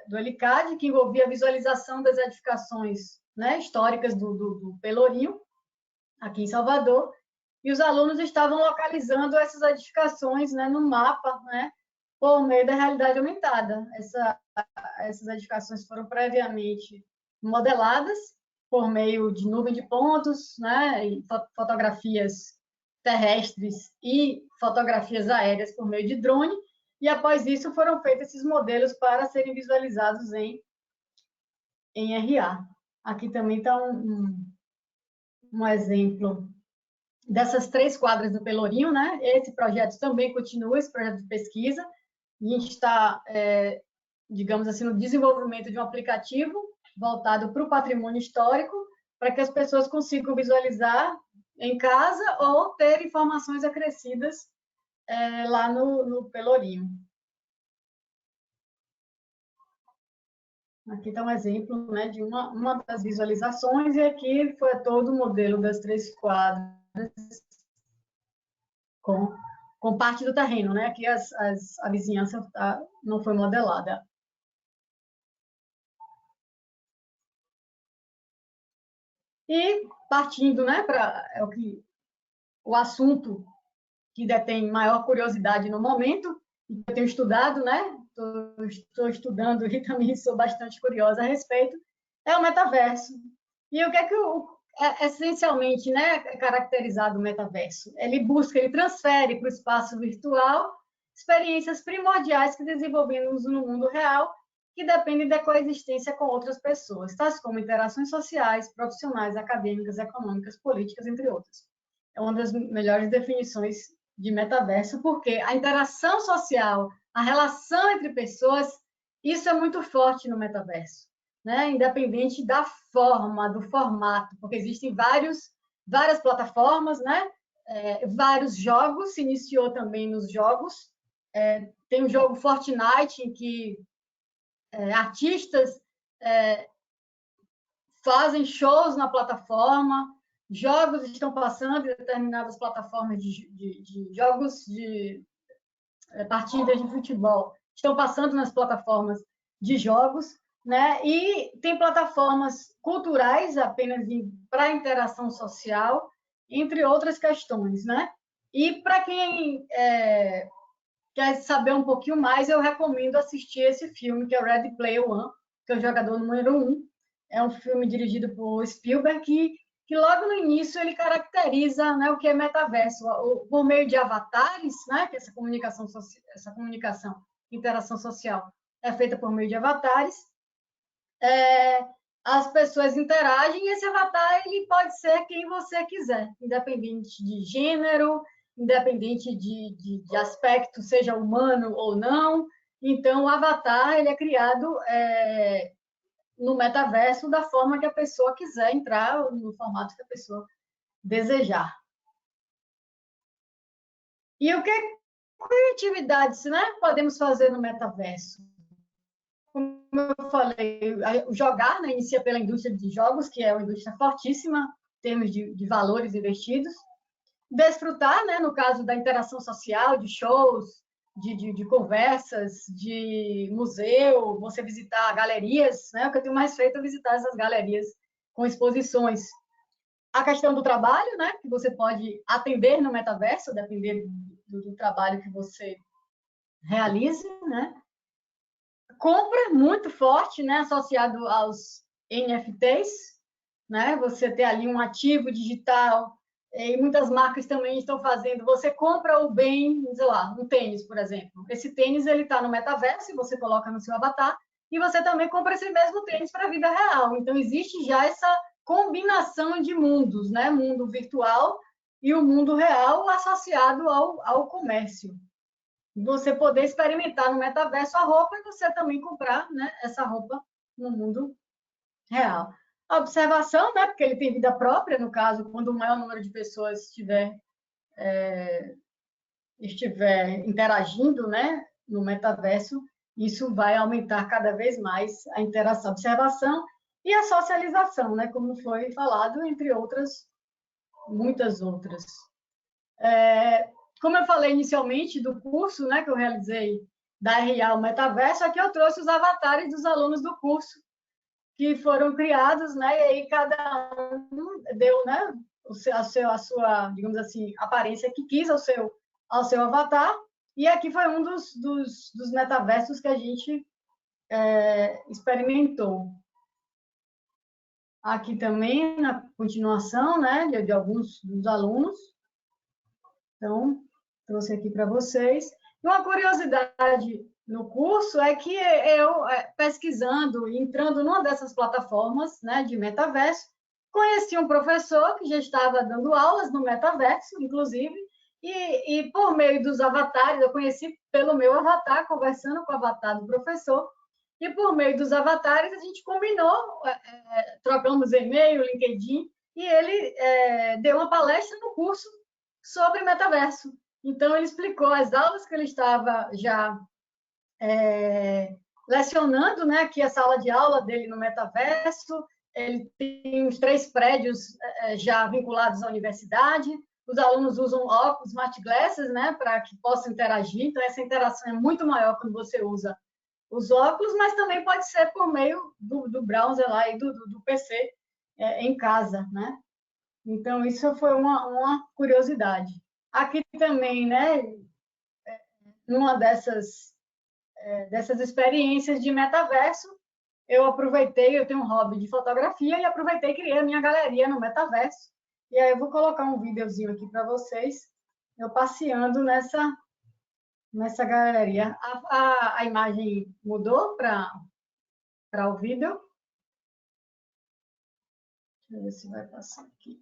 J: do ELICAD, que envolvia a visualização das edificações, né, históricas do Pelourinho, aqui em Salvador, e os alunos estavam localizando essas edificações, né, no mapa, né, por meio da realidade aumentada. Essas edificações foram previamente modeladas por meio de nuvem de pontos, né, e fotografias terrestres e fotografias aéreas por meio de drone, e após isso foram feitos esses modelos para serem visualizados em RA. Aqui também está um exemplo dessas 3 quadras do Pelourinho, né? Esse projeto também continua, esse projeto de pesquisa. A gente está, digamos assim, no desenvolvimento de um aplicativo voltado para o patrimônio histórico, para que as pessoas consigam visualizar em casa ou ter informações acrescidas lá no Pelourinho. Aqui está um exemplo, né, de uma das visualizações, e aqui foi todo o modelo das 3 quadras com parte do terreno, né? Aqui a vizinhança não foi modelada. E partindo, né, para o assunto que detém maior curiosidade no momento, que eu tenho estudado, né? Estou estudando e também sou bastante curiosa a respeito, é o metaverso. E o que é que essencialmente, né, é caracterizado o metaverso? Ele transfere para o espaço virtual experiências primordiais que desenvolvemos no mundo real, que dependem da coexistência com outras pessoas, tais como interações sociais, profissionais, acadêmicas, econômicas, políticas, entre outras. É uma das melhores definições de metaverso, porque a interação social, a relação entre pessoas, isso é muito forte no metaverso, né? Independente da forma, do formato, porque existem várias plataformas, né? Vários jogos, se iniciou também nos jogos. Tem o jogo Fortnite, em que artistas fazem shows na plataforma, jogos estão passando em determinadas plataformas de jogos de partidas de futebol, estão passando nas plataformas de jogos, né? E tem plataformas culturais apenas para interação social, entre outras questões, né? E para quem quer saber um pouquinho mais, eu recomendo assistir esse filme, que é o Ready Player One, que é o jogador número 1. É um filme dirigido por Spielberg, que logo no início ele caracteriza, né, o que é metaverso, por meio de avatares, né, que essa comunicação, interação social é feita por meio de avatares. As pessoas interagem e esse avatar ele pode ser quem você quiser, independente de gênero, independente de aspecto, seja humano ou não. Então, o avatar ele é criado no metaverso da forma que a pessoa quiser entrar, no formato que a pessoa desejar. E o que atividades, né, podemos fazer no metaverso? Como eu falei, jogar, né, inicia pela indústria de jogos, que é uma indústria fortíssima em termos de valores investidos. Desfrutar, né, no caso da interação social, de shows, de conversas, de museu, você visitar galerias, né? O que eu tenho mais feito é visitar essas galerias com exposições. A questão do trabalho, né? Que você pode atender no metaverso, dependendo do trabalho que você realize, né? Compra muito forte, né? Associado aos NFTs, né? Você ter ali um ativo digital. E muitas marcas também estão fazendo, você compra o bem, sei lá, um tênis, por exemplo. Esse tênis ele está no metaverso, você coloca no seu avatar, e você também compra esse mesmo tênis para a vida real. Então, existe já essa combinação de mundos, né? Mundo virtual e o mundo real associado ao comércio, você poder experimentar no metaverso a roupa e você também comprar, né, essa roupa no mundo real. A observação, né, porque ele tem vida própria, no caso, quando o maior número de pessoas estiver interagindo, né, no metaverso, isso vai aumentar cada vez mais a interação, a observação e a socialização, né, como foi falado, entre outras, muitas outras. Como eu falei inicialmente do curso, né, que eu realizei da RA ao Metaverso, aqui eu trouxe os avatares dos alunos do curso, que foram criados, né, e aí cada um deu, né, a sua, digamos assim, aparência que quis ao seu avatar, e aqui foi um dos metaversos que a gente experimentou. Aqui também, na continuação, né, de alguns dos alunos. Então, trouxe aqui para vocês. E uma curiosidade no curso é que eu, pesquisando, entrando numa dessas plataformas, né, de metaverso, conheci um professor que já estava dando aulas no metaverso, inclusive, e por meio dos avatares, eu conheci pelo meu avatar, conversando com o avatar do professor, e por meio dos avatares a gente combinou, trocamos e-mail, LinkedIn, e ele deu uma palestra no curso sobre metaverso. Então, ele explicou as aulas que ele estava já lecionando, né, aqui a sala de aula dele no metaverso. Ele tem uns 3 prédios já vinculados à universidade. Os alunos usam óculos, smart glasses, né, para que possam interagir. Então, essa interação é muito maior quando você usa os óculos, mas também pode ser por meio do browser lá e do PC em casa, né? Então, isso foi uma curiosidade. Aqui também, né, numa dessas experiências de metaverso, eu aproveitei, eu tenho um hobby de fotografia, e aproveitei e criei a minha galeria no metaverso. E aí eu vou colocar um videozinho aqui para vocês, eu passeando nessa galeria. A imagem mudou para o vídeo. Deixa eu ver se vai passar aqui.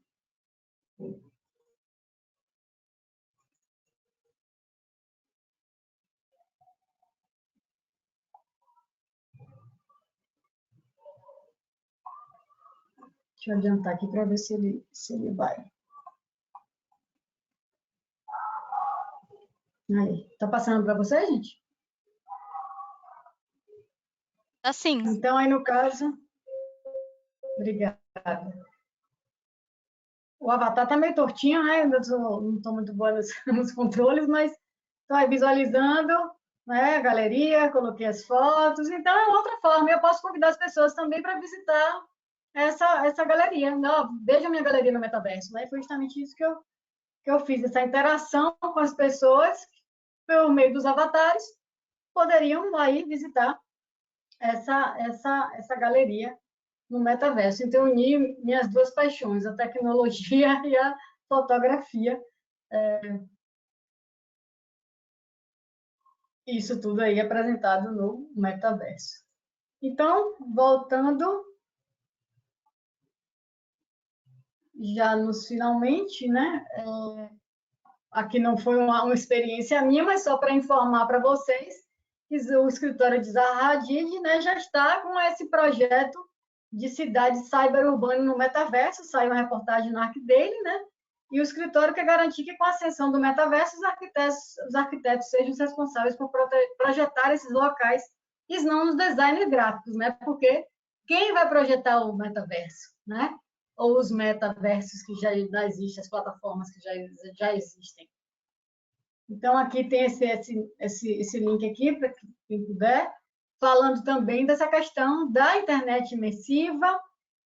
J: Deixa eu adiantar aqui para ver se ele vai. Aí, tá passando para você, gente?
A: Assim.
J: Então, aí no caso... Obrigada. O avatar tá meio tortinho, né? Ainda não estou muito boa nos controles, mas estou aí visualizando, né, a galeria, coloquei as fotos. Então, é outra forma. Eu posso convidar as pessoas também para visitar essa galeria. Não, veja a minha galeria no metaverso, né? Foi justamente isso que eu fiz, essa interação com as pessoas, por meio dos avatares, poderiam aí visitar essa galeria no metaverso. Então, eu uni minhas duas paixões, a tecnologia e a fotografia. Isso tudo aí apresentado no metaverso. Então, voltando já nos finalmente, né? Aqui não foi uma experiência minha, mas só para informar para vocês que o escritório de Zaha Hadid, né, já está com esse projeto de cidade cyberurbana no metaverso. Saiu uma reportagem no arquivo dele, né? E o escritório quer garantir que, com a ascensão do metaverso, os arquitetos sejam os responsáveis por projetar esses locais e não os designers gráficos, né? Porque quem vai projetar o metaverso, né? Ou os metaversos que já existem, as plataformas que já existem. Então, aqui tem esse link aqui, para quem puder, falando também dessa questão da internet imersiva,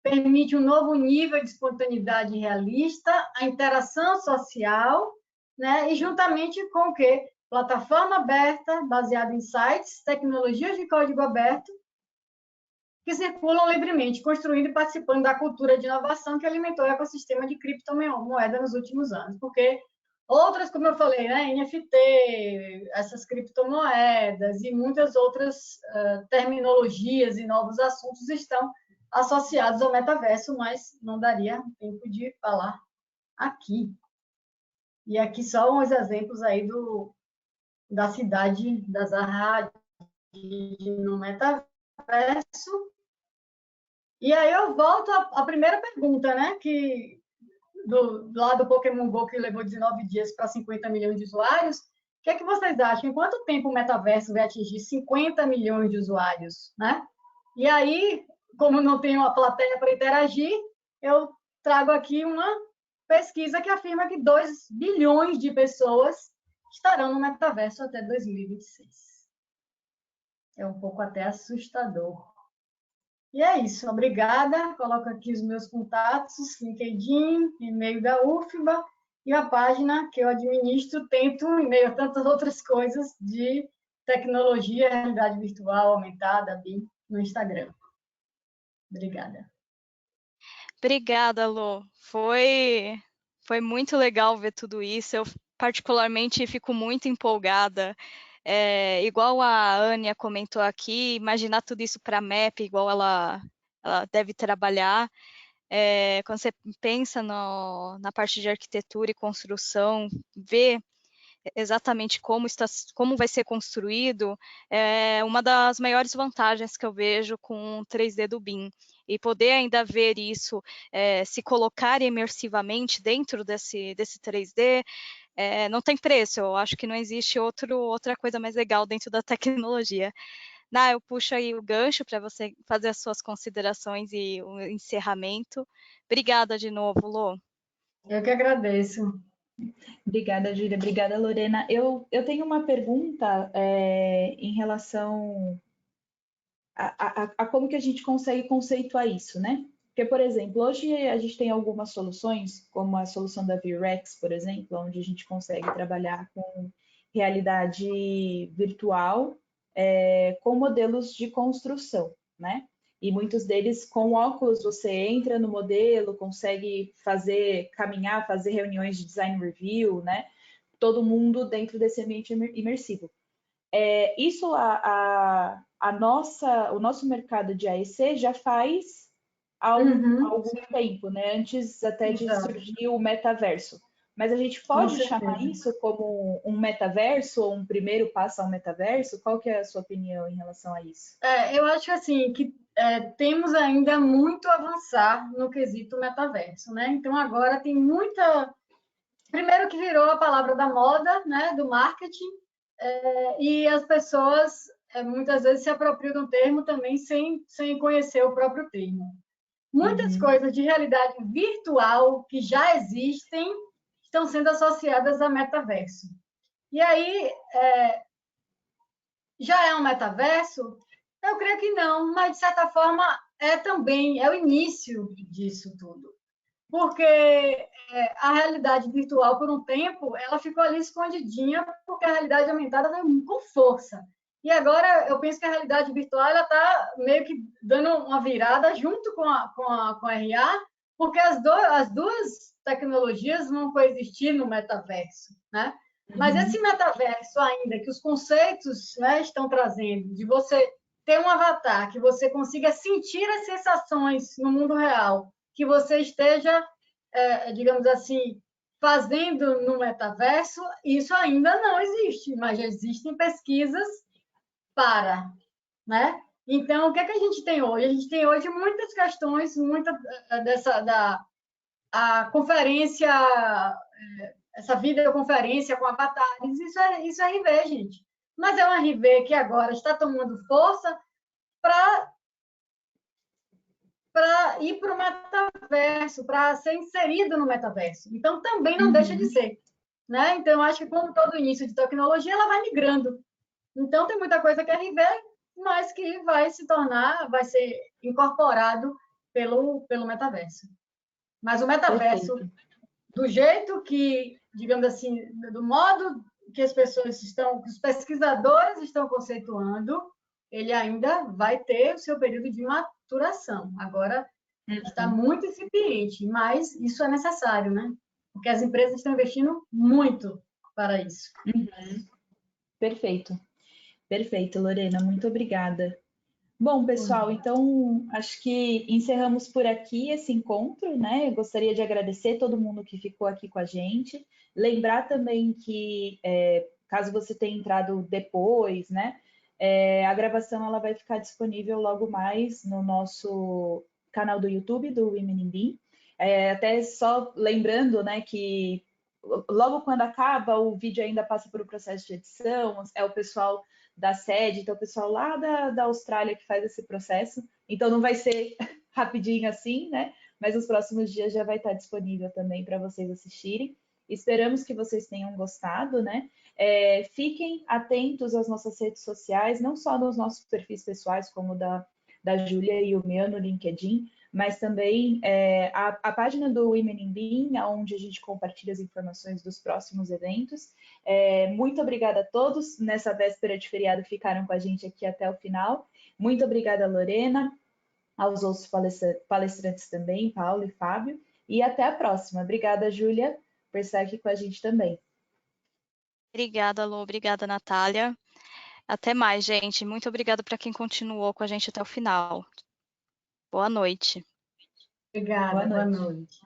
J: permite um novo nível de espontaneidade realista, a interação social, né? E juntamente com o quê? Plataforma aberta, baseada em sites, tecnologias de código aberto, que circulam livremente, construindo e participando da cultura de inovação que alimentou o ecossistema de criptomoeda nos últimos anos. Porque outras, como eu falei, né, NFT, essas criptomoedas e muitas outras terminologias e novos assuntos estão associados ao metaverso, mas não daria tempo de falar aqui. E aqui só uns exemplos aí da cidade da Zaha no metaverso. E aí eu volto à primeira pergunta, né? Que lá do Pokémon Go, que levou 19 dias para 50 milhões de usuários. O que é que vocês acham? Em quanto tempo o metaverso vai atingir 50 milhões de usuários, né? E aí, como não tenho uma plateia para interagir, eu trago aqui uma pesquisa que afirma que 2 bilhões de pessoas estarão no metaverso até 2026. É um pouco até assustador. E é isso, obrigada. Coloco aqui os meus contatos, LinkedIn, e-mail da UFBA e a página que eu administro, tento, em meio a tantas outras coisas, de tecnologia, realidade virtual, aumentada, BIM, no Instagram. Obrigada.
A: Obrigada, Lô. Foi muito legal ver tudo isso. Eu, particularmente, fico muito empolgada. Igual a Ania comentou aqui, imaginar tudo isso para a MEP, igual ela deve trabalhar. Quando você pensa na parte de arquitetura e construção, ver exatamente como vai ser construído, é uma das maiores vantagens que eu vejo com o 3D do BIM. E poder ainda ver isso, se colocar imersivamente dentro desse 3D, não tem preço. Eu acho que não existe outra coisa mais legal dentro da tecnologia. Eu puxo aí o gancho para você fazer as suas considerações e o encerramento. Obrigada de novo, Lô.
J: Eu que agradeço.
B: Obrigada, Júlia. Obrigada, Lorena. Eu tenho uma pergunta em relação a como que a gente consegue conceituar isso, né? Porque, por exemplo, hoje a gente tem algumas soluções, como a solução da VREX, por exemplo, onde a gente consegue trabalhar com realidade virtual com modelos de construção, né? E muitos deles, com óculos, você entra no modelo, consegue caminhar, fazer reuniões de design review, né? Todo mundo dentro desse ambiente imersivo. Isso o nosso mercado de AEC já faz há algum tempo, né? Antes até de surgir o metaverso. Mas a gente pode chamar isso como um metaverso ou um primeiro passo ao metaverso? Qual que é a sua opinião em relação a isso?
J: Eu acho assim que temos ainda muito a avançar no quesito metaverso, né? Então agora tem muita. Primeiro que virou a palavra da moda, né? Do marketing, e as pessoas muitas vezes se apropriam do termo também sem conhecer o próprio termo. Muitas coisas de realidade virtual que já existem estão sendo associadas a metaverso. E aí, já é um metaverso? Eu creio que não, mas, de certa forma, também o início disso tudo. Porque a realidade virtual, por um tempo, ela ficou ali escondidinha, porque a realidade aumentada veio com força. E agora, eu penso que a realidade virtual está meio que dando uma virada junto com a RA, porque as duas tecnologias vão coexistir no metaverso, né? Mas esse metaverso ainda, que os conceitos, né, estão trazendo, de você ter um avatar, que você consiga sentir as sensações no mundo real, que você esteja, digamos assim, fazendo no metaverso, isso ainda não existe, mas já existem pesquisas né? Então, o que é que a gente tem hoje? A gente tem hoje muitas questões, a conferência, essa videoconferência com avatares, isso é RV, gente. Mas é um RV que agora está tomando força para ir para o metaverso, para ser inserido no metaverso. Então, também não deixa de ser. Né? Então, eu acho que, como todo início de tecnologia, ela vai migrando. Então, tem muita coisa que é RV, mas que vai ser incorporado pelo metaverso. Mas o metaverso, do jeito que, digamos assim, do modo que as pessoas que os pesquisadores estão conceituando, ele ainda vai ter o seu período de maturação. Agora, está muito incipiente, mas isso é necessário, né? Porque as empresas estão investindo muito para isso.
B: Perfeito. Perfeito, Lorena, muito obrigada. Bom, pessoal, então acho que encerramos por aqui esse encontro, né? Eu gostaria de agradecer todo mundo que ficou aqui com a gente. Lembrar também que, caso você tenha entrado depois, né? A gravação ela vai ficar disponível logo mais no nosso canal do YouTube, do Women in BIM. Até só lembrando, né, que logo quando acaba, o vídeo ainda passa por um processo de edição, é o pessoal da sede, então o pessoal lá da Austrália que faz esse processo, então não vai ser rapidinho assim, né? Mas nos próximos dias já vai estar disponível também para vocês assistirem. Esperamos que vocês tenham gostado, né? Fiquem atentos às nossas redes sociais, não só nos nossos perfis pessoais, como da Júlia e o meu no LinkedIn, mas também a página do Women in BIM, onde a gente compartilha as informações dos próximos eventos. Muito obrigada a todos. Nessa véspera de feriado ficaram com a gente aqui até o final. Muito obrigada, Lorena, aos outros palestrantes também, Paulo e Fábio. E até a próxima. Obrigada, Júlia, por estar aqui com a gente também.
A: Obrigada, Lu. Obrigada, Natália. Até mais, gente. Muito obrigada para quem continuou com a gente até o final. Boa noite.
J: Obrigada, boa noite.